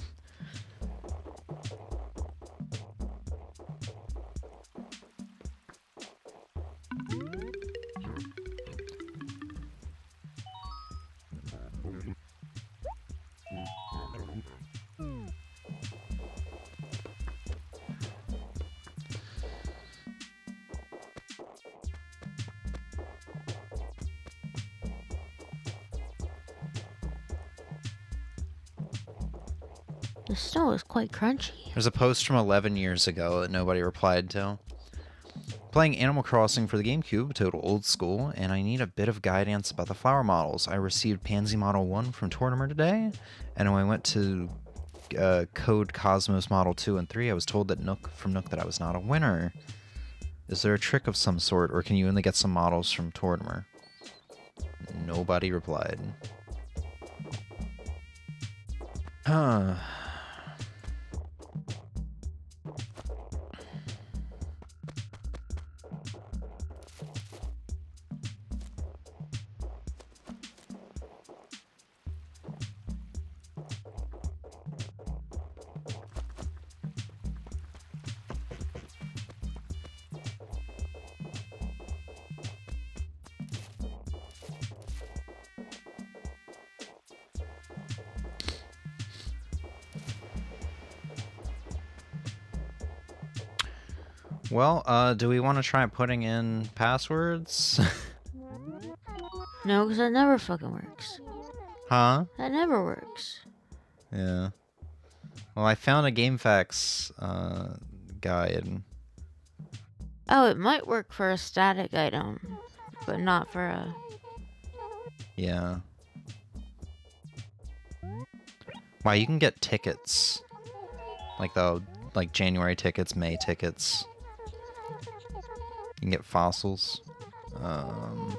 Speaker 3: The snow is quite crunchy.
Speaker 2: There's a post from 11 years ago that nobody replied to. Playing Animal Crossing for the GameCube, total old school, and I need a bit of guidance about the flower models. I received Pansy Model 1 from Tortimer today, and when I went to Code Cosmos Model 2 and 3, I was told that from Nook that I was not a winner. Is there a trick of some sort, or can you only get some models from Tortimer? Nobody replied. Huh. Well, do we want to try putting in passwords?
Speaker 3: No, because that never fucking works.
Speaker 2: Huh?
Speaker 3: That never works.
Speaker 2: Yeah. Well, I found a GameFAQs guide.
Speaker 3: Oh, it might work for a static item, but not for a...
Speaker 2: Yeah. Wow, you can get tickets. Like January tickets, May tickets. You can get fossils. Well,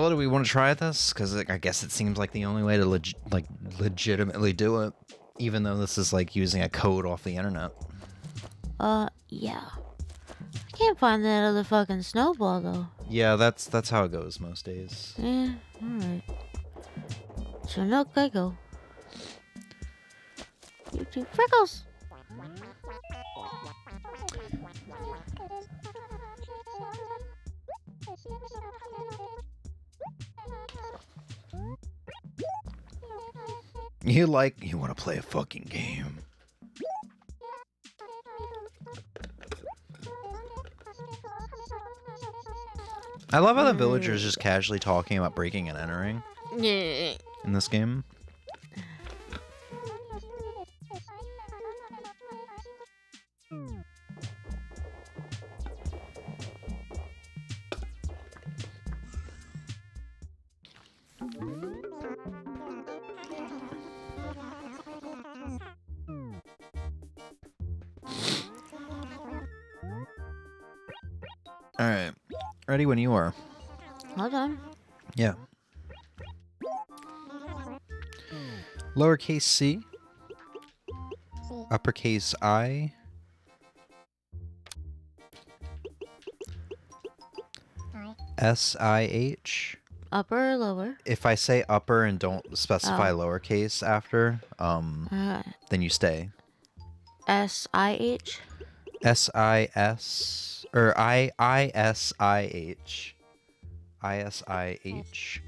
Speaker 2: do we want to try this? Because I guess it seems like the only way to legitimately do it, even though this is like using a code off the internet.
Speaker 3: Yeah. I can't find that other fucking snowball, though.
Speaker 2: Yeah, that's how it goes most days.
Speaker 3: Yeah, alright. So Nook, I go. You two freckles!
Speaker 2: You want to play a fucking game. I love how the villagers just casually talking about breaking and entering
Speaker 3: Yeah.
Speaker 2: in this game. Alright. Ready when you are.
Speaker 3: Hold on.
Speaker 2: Yeah. Lowercase c. Uppercase I. S-I-H.
Speaker 3: Upper or lower?
Speaker 2: If I say upper and don't specify lowercase after, then you stay.
Speaker 3: S-I-H?
Speaker 2: S-I-S, or I-S-I-H. I-S-I-H.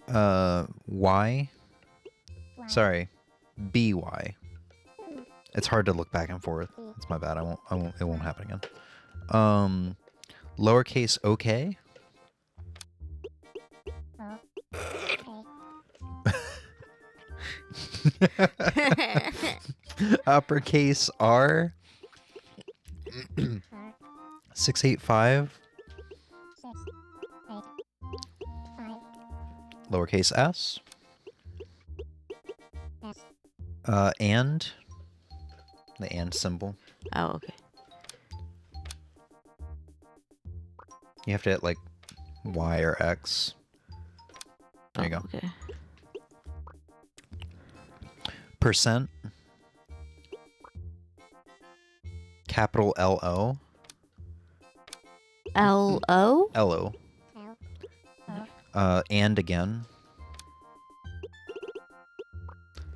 Speaker 2: Y. Sorry. B-Y. It's hard to look back and forth. It's my bad. It won't happen again. Lowercase OK. Uppercase R. 685. Lowercase s. And. The and symbol.
Speaker 3: Oh, okay.
Speaker 2: You have to hit like Y or X. There you go.
Speaker 3: Okay.
Speaker 2: Percent. Capital L-O.
Speaker 3: L-O?
Speaker 2: L-O. And again.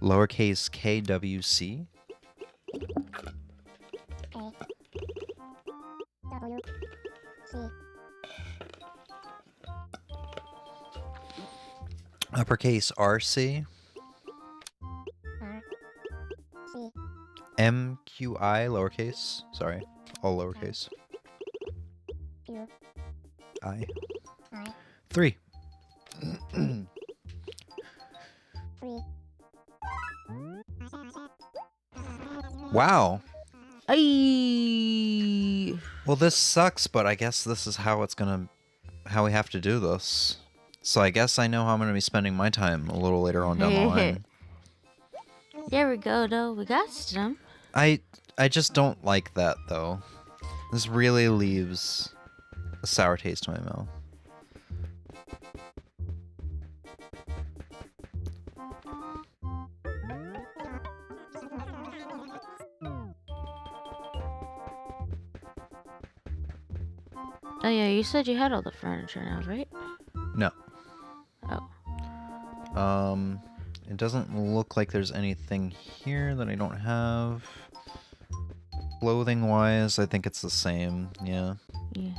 Speaker 2: Lowercase K-W-C. Uppercase R-C. M-Q-I, lowercase. Sorry, all lowercase. I. 3. Wow.
Speaker 3: Ay.
Speaker 2: Well, this sucks, but I guess this is how we have to do this. So I guess I know how I'm gonna be spending my time a little later on down the line.
Speaker 3: There we go, though. We got some.
Speaker 2: I just don't like that though. This really leaves a sour taste in my mouth.
Speaker 3: Oh, yeah, you said you had all the furniture now, right?
Speaker 2: No.
Speaker 3: Oh.
Speaker 2: It doesn't look like there's anything here that I don't have. Clothing-wise, I think it's the same, yeah.
Speaker 3: Yeah.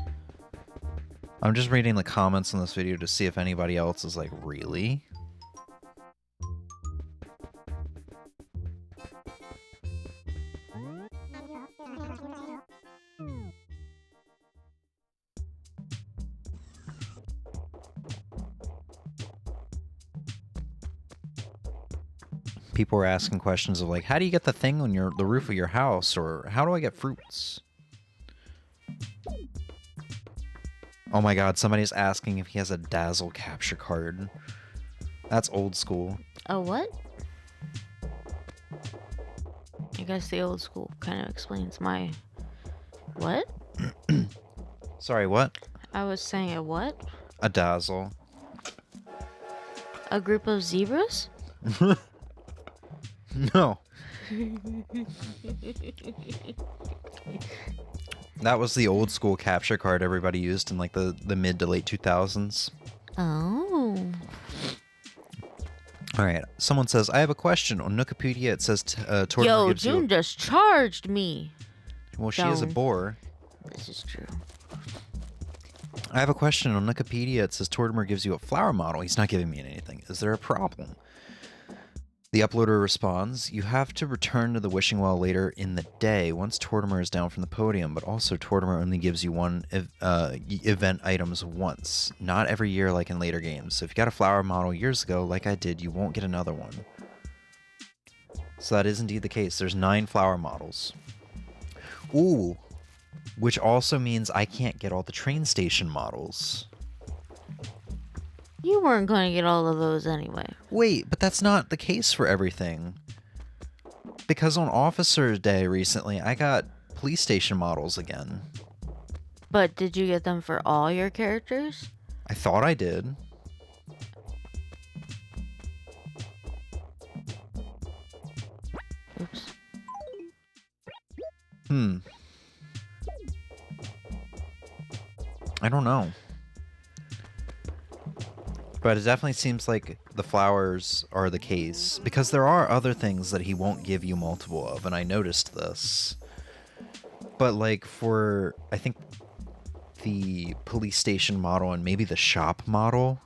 Speaker 2: I'm just reading the comments on this video to see if anybody else is like, really? People were asking questions of like, how do you get the thing on the roof of your house? Or how do I get fruits? Oh my god, somebody's asking if he has a Dazzle capture card. That's old school.
Speaker 3: Oh, what? I guess the old school kind of explains my... What?
Speaker 2: Sorry, what?
Speaker 3: I was saying a what?
Speaker 2: A Dazzle.
Speaker 3: A group of zebras?
Speaker 2: No. That was the old school capture card everybody used in like the mid to late 2000s.
Speaker 3: Oh.
Speaker 2: Alright, someone says, I have a question. On Wikipedia it says Tortimer
Speaker 3: Yo,
Speaker 2: gives
Speaker 3: June
Speaker 2: you...
Speaker 3: just charged me.
Speaker 2: Well, she is a
Speaker 3: Joan.
Speaker 2: boar.
Speaker 3: This is true.
Speaker 2: I have a question. On Wikipedia it says Tortimer gives you a flower model. He's not giving me anything. Is there a problem? The uploader responds, you have to return to the wishing well later in the day once Tortimer is down from the podium, but also Tortimer only gives you one event items once, not every year like in later games. So if you got a flower model years ago, like I did, you won't get another one. So that is indeed the case. There's 9 flower models. Ooh, which also means I can't get all the train station models.
Speaker 3: You weren't going to get all of those anyway.
Speaker 2: Wait, but that's not the case for everything. Because on Officer's Day recently, I got police station models again.
Speaker 3: But did you get them for all your characters?
Speaker 2: I thought I did.
Speaker 3: Oops.
Speaker 2: I don't know. But it definitely seems like the flowers are the case, because there are other things that he won't give you multiple of, and I noticed this. But like for, I think, the police station model and maybe the shop model,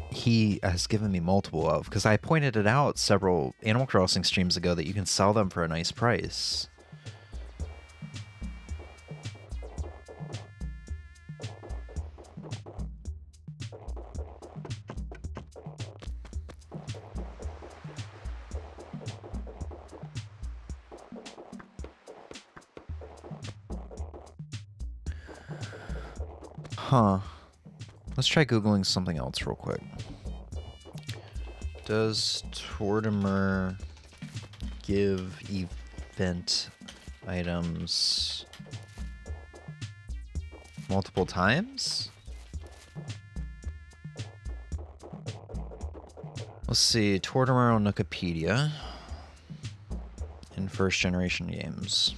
Speaker 2: he has given me multiple of, because I pointed it out several Animal Crossing streams ago that you can sell them for a nice price. Huh. Let's try Googling something else real quick. Does Tortimer give event items multiple times? Let's see. Tortimer on Wikipedia in first generation games.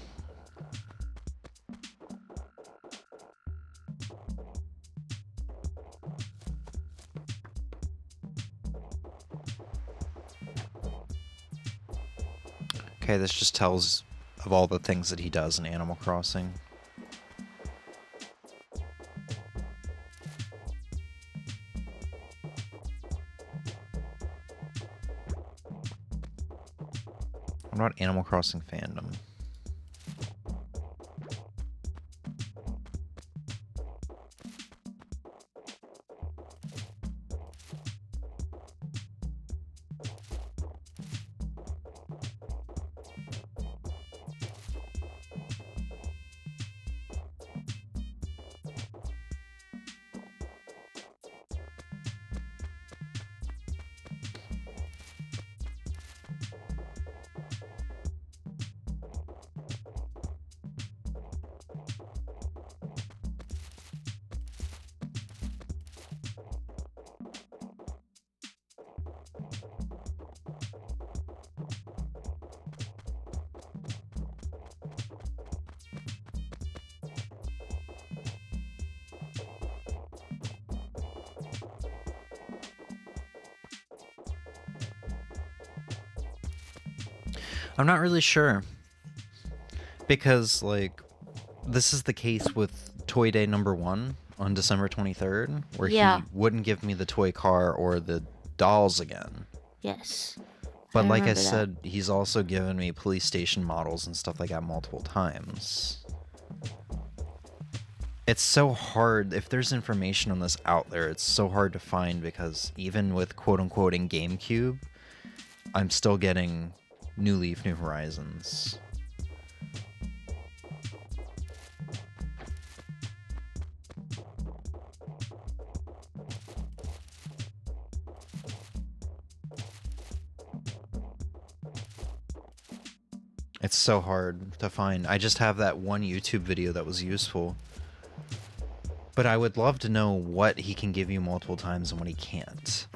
Speaker 2: Okay, this just tells of all the things that he does in Animal Crossing. What about Animal Crossing fandom? I'm not really sure. Because, like, this is the case with Toy Day #1 on December 23rd, where
Speaker 3: Yeah.
Speaker 2: he wouldn't give me the toy car or the dolls again.
Speaker 3: Yes.
Speaker 2: But like I
Speaker 3: remember that.
Speaker 2: said, he's also given me police station models and stuff like that multiple times. It's so hard. If there's information on this out there, it's so hard to find because even with quote-unquote in GameCube, I'm still getting New Leaf, New Horizons. It's so hard to find. I just have that one YouTube video that was useful. But I would love to know what he can give you multiple times and what he can't.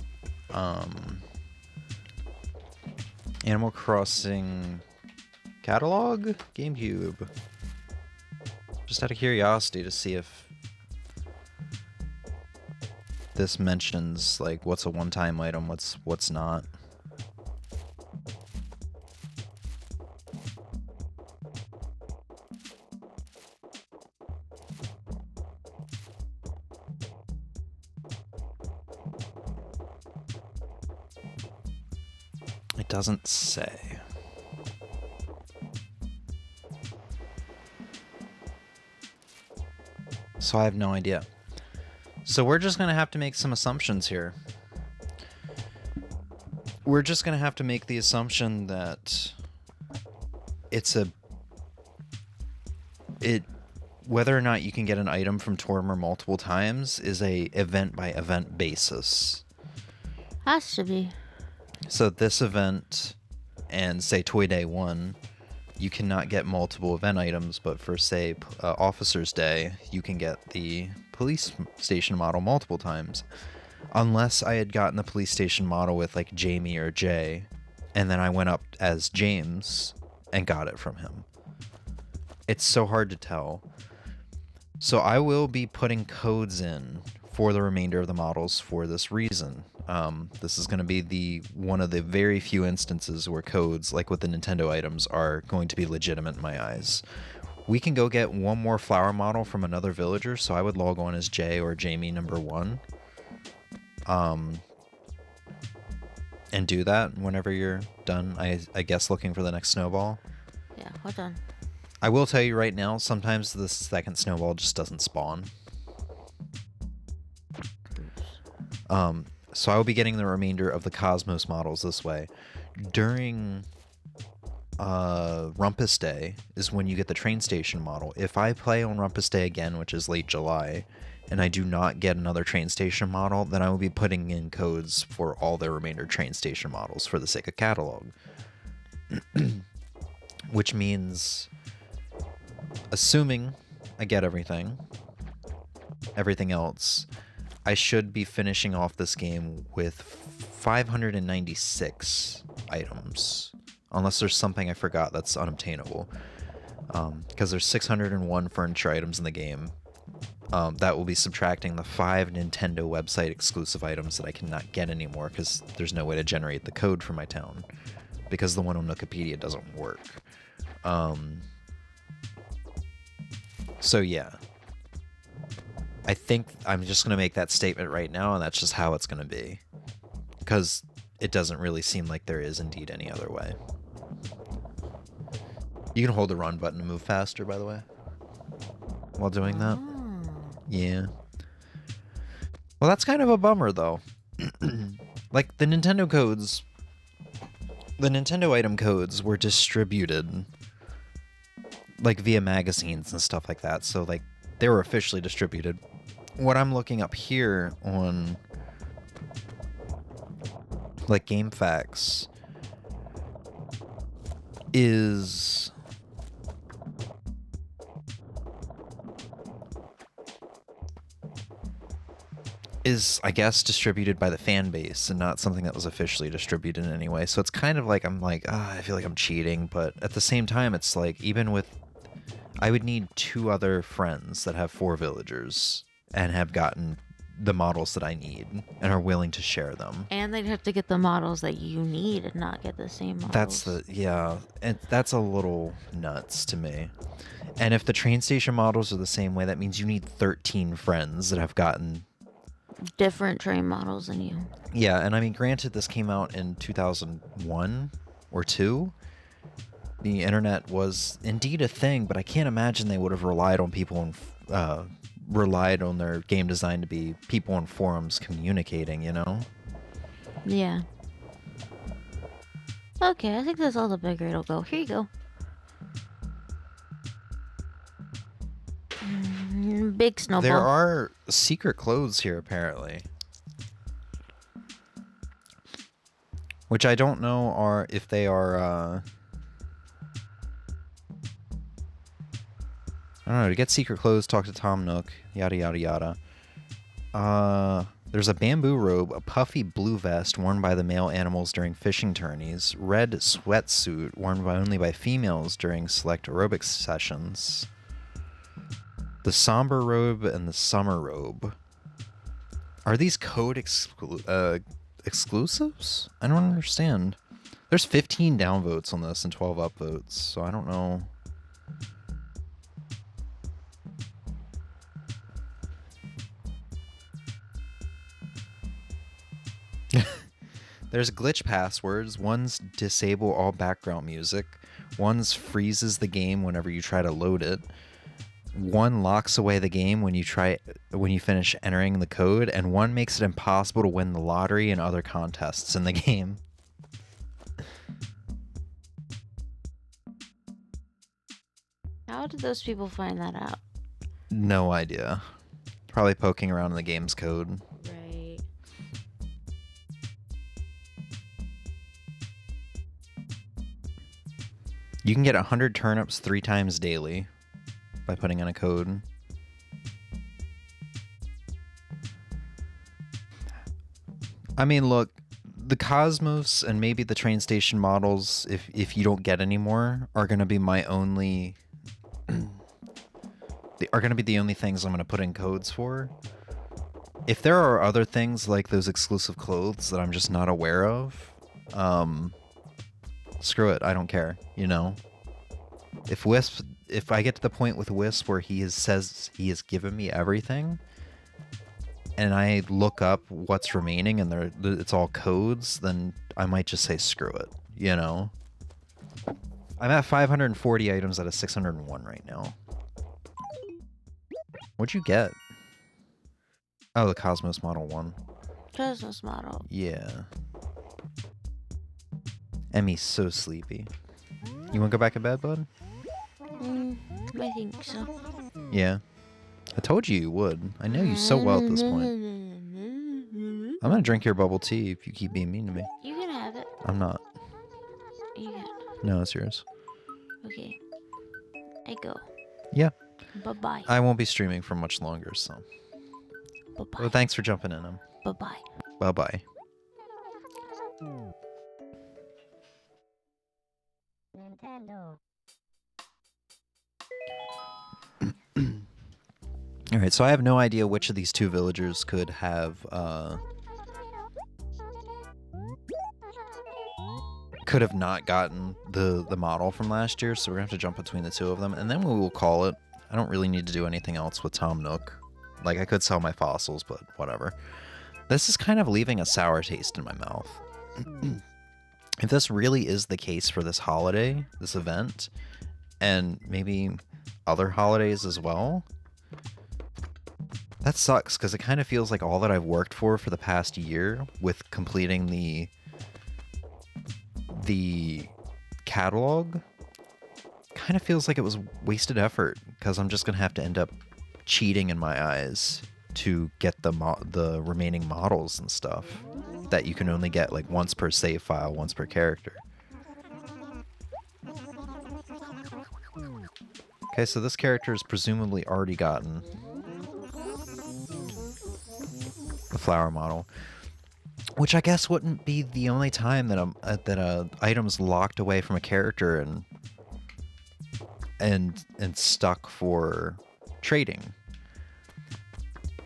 Speaker 2: Animal Crossing catalog? GameCube. Just out of curiosity to see if this mentions like what's a one-time item, what's not. It doesn't say. So I have no idea. So we're just going to have to make some assumptions here. We're just going to have to make the assumption that whether or not you can get an item from Tormer multiple times is a event by event basis.
Speaker 3: Has to be.
Speaker 2: So this event and say Toy Day 1, you cannot get multiple event items, but for say Officer's Day, you can get the police station model multiple times. Unless I had gotten the police station model with like Jamie or Jay, and then I went up as James and got it from him. It's so hard to tell. So I will be putting codes in for the remainder of the models for this reason. This is going to be one of the very few instances where codes, like with the Nintendo items, are going to be legitimate in my eyes. We can go get one more flower model from another villager, so I would log on as Jay or Jamie #1. And do that whenever you're done, I guess, looking for the next snowball.
Speaker 3: Yeah, hold on.
Speaker 2: I will tell you right now, sometimes the second snowball just doesn't spawn. So I will be getting the remainder of the Cosmos models this way. During Rumpus Day is when you get the train station model. If I play on Rumpus Day again, which is late July, and I do not get another train station model, then I will be putting in codes for all the remainder train station models for the sake of catalog. Which means, assuming I get everything else, I should be finishing off this game with 596 items. Unless there's something I forgot that's unobtainable. Because there's 601 furniture items in the game. That will be subtracting the 5 Nintendo website exclusive items that I cannot get anymore because there's no way to generate the code for my town. Because the one on Wikipedia doesn't work. So yeah. I think I'm just going to make that statement right now, and that's just how it's going to be. Because it doesn't really seem like there is indeed any other way. You can hold the run button to move faster, by the way. While doing that. Yeah. Well, that's kind of a bummer, though. Like, the Nintendo codes... The Nintendo item codes were distributed, like, via magazines and stuff like that. So, like, they were officially distributed. What I'm looking up here on, like, GameFAQs is... I guess, distributed by the fan base and not something that was officially distributed in any way. So it's kind of like, I'm like, I feel like I'm cheating. But at the same time, it's like, even with... I would need 2 other friends that have 4 villagers and have gotten the models that I need and are willing to share them.
Speaker 3: And they'd have to get the models that you need and not get the same models.
Speaker 2: And that's a little nuts to me. And if the train station models are the same way, that means you need 13 friends that have gotten
Speaker 3: different train models than you.
Speaker 2: Yeah, and I mean, granted, this came out in 2001 or 2. The internet was indeed a thing, but I can't imagine they would have relied on people and relied on their game design to be people on forums communicating, you know?
Speaker 3: Yeah. Okay, I think that's all the big rate will go. Here you go. Big snowball.
Speaker 2: There are secret clothes here, apparently. Which I don't know if they are, I don't know, to get secret clothes, talk to Tom Nook, yada yada yada. There's a bamboo robe, a puffy blue vest worn by the male animals during fishing tourneys, red sweatsuit worn only by females during select aerobics sessions, the somber robe and the summer robe. Are these code exclusives? I don't understand. There's 15 downvotes on this and 12 upvotes, so I don't know. There's glitch passwords. One's disable all background music. One's freezes the game whenever you try to load it. One locks away the game when you finish entering the code, and one makes it impossible to win the lottery and other contests in the game.
Speaker 3: How did those people find that out?
Speaker 2: No idea. Probably poking around in the game's code.
Speaker 3: Right.
Speaker 2: You can get 100 turnips 3 times daily by putting in a code. I mean, look, the Cosmos and maybe the train station models, if you don't get any more, are going to be my only... they are going to be the only things I'm going to put in codes for. If there are other things like those exclusive clothes that I'm just not aware of, screw it, I don't care, you know? If I get to the point with Wisp where says he has given me everything, and I look up what's remaining and it's all codes, then I might just say screw it, you know? I'm at 540 items out of 601 right now. What'd you get? Oh, the Cosmos Model 1.
Speaker 3: Cosmos model.
Speaker 2: Yeah. Emmy's so sleepy. You want to go back to bed, bud?
Speaker 3: I think so.
Speaker 2: Yeah. I told you would. I know you so well at this point. I'm gonna drink your bubble tea if you keep being mean to me.
Speaker 3: You can have it.
Speaker 2: I'm not.
Speaker 3: You can.
Speaker 2: No, it's yours.
Speaker 3: Okay. I go.
Speaker 2: Yeah.
Speaker 3: Bye-bye.
Speaker 2: I won't be streaming for much longer, so.
Speaker 3: Bye-bye.
Speaker 2: Well, thanks for jumping in.
Speaker 3: Bye-bye.
Speaker 2: Bye-bye.
Speaker 4: Nintendo.
Speaker 2: Alright, so I have no idea which of these 2 villagers could have, not gotten the model from last year, so we're gonna have to jump between the 2 of them, and then we will call it. I don't really need to do anything else with Tom Nook. Like, I could sell my fossils, but whatever. This is kind of leaving a sour taste in my mouth. If this really is the case for this holiday, this event, and maybe other holidays as well, that sucks, because it kind of feels like all that I've worked for the past year with completing the catalog kind of feels like it was wasted effort, because I'm just going to have to end up cheating in my eyes to get the remaining models and stuff that you can only get like once per save file, once per character. Okay, so this character has presumably already gotten the flower model, which I guess wouldn't be the only time that a item's locked away from a character and stuck for trading.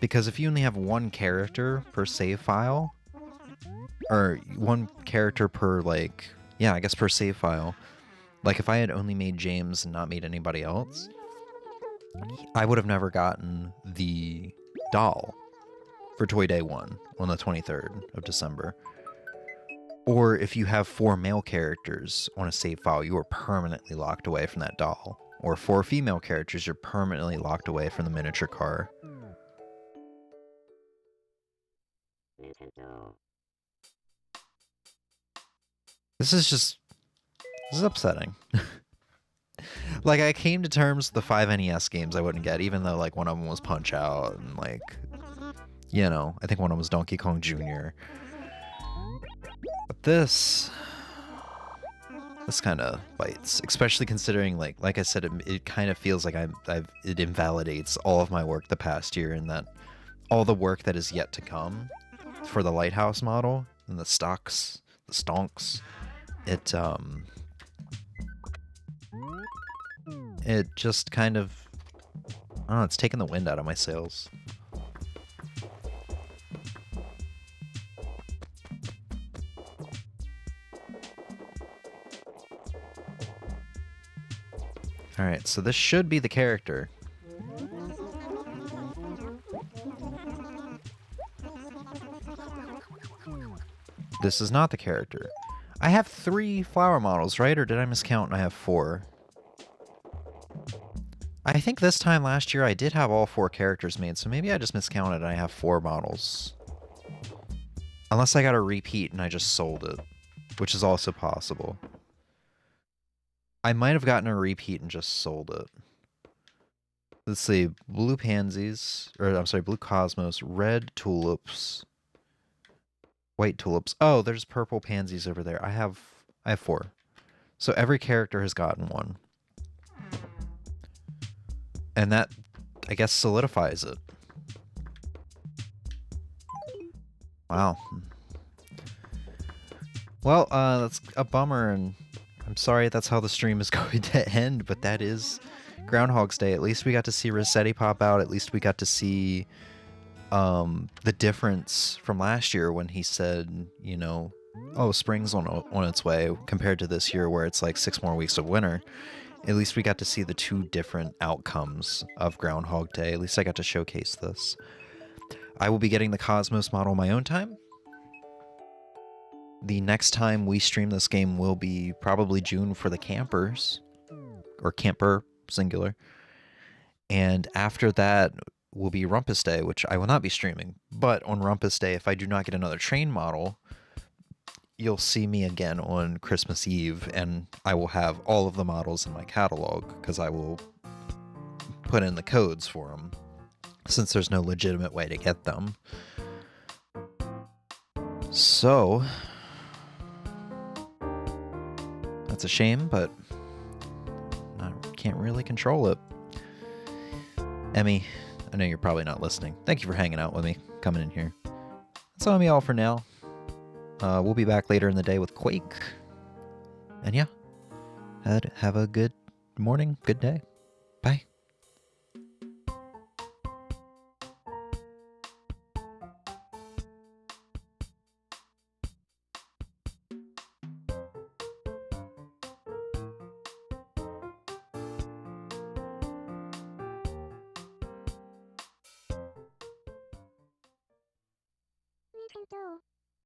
Speaker 2: Because if you only have one character per save file, or one character per, like, yeah, I guess per save file, like if I had only made James and not made anybody else, I would have never gotten the doll for Toy Day 1 on the 23rd of December. Or if you have 4 male characters on a save file, you are permanently locked away from that doll. Or 4 female characters, you're permanently locked away from the miniature car. This is upsetting. Like, I came to terms with the 5 NES games I wouldn't get, even though, like, one of them was Punch-Out, and, like, you know, I think one of them was Donkey Kong Jr. But this kind of bites, especially considering, like I said, it kind of feels like it invalidates all of my work the past year, and that all the work that is yet to come for the Lighthouse model and the stonks, it just kind of, I don't know, it's taking the wind out of my sails. Alright, so this should be the character. This is not the character. I have 3 flower models, right? Or did I miscount and I have 4? I think this time last year I did have all 4 characters made, so maybe I just miscounted and I have 4 models. Unless I got a repeat and I just sold it, which is also possible. I might have gotten a repeat and just sold it. Let's see, blue pansies, or I'm sorry, blue cosmos, red tulips, white tulips. Oh, there's purple pansies over there. I have 4. So every character has gotten 1. And that, I guess, solidifies it. Wow. Well, that's a bummer, and I'm sorry that's how the stream is going to end, but that is Groundhog's Day. At least we got to see Rossetti pop out. At least we got to see the difference from last year when he said, you know, oh, spring's on its way, compared to this year where it's like 6 more weeks of winter. At least we got to see the 2 different outcomes of Groundhog Day. At least I got to showcase this. I will be getting the Cosmos model my own time. The next time we stream this game will be probably June for the campers, or camper, singular. And after that will be Rumpus Day, which I will not be streaming. But on Rumpus Day, if I do not get another train model, you'll see me again on Christmas Eve, and I will have all of the models in my catalog, because I will put in the codes for them, since there's no legitimate way to get them. So that's a shame, but I can't really control it. Emmy, I know you're probably not listening. Thank you for hanging out with me, coming in here. That's all me all for now. We'll be back later in the day with Quake. And yeah, have a good morning, good day. Bye.
Speaker 4: Nintendo.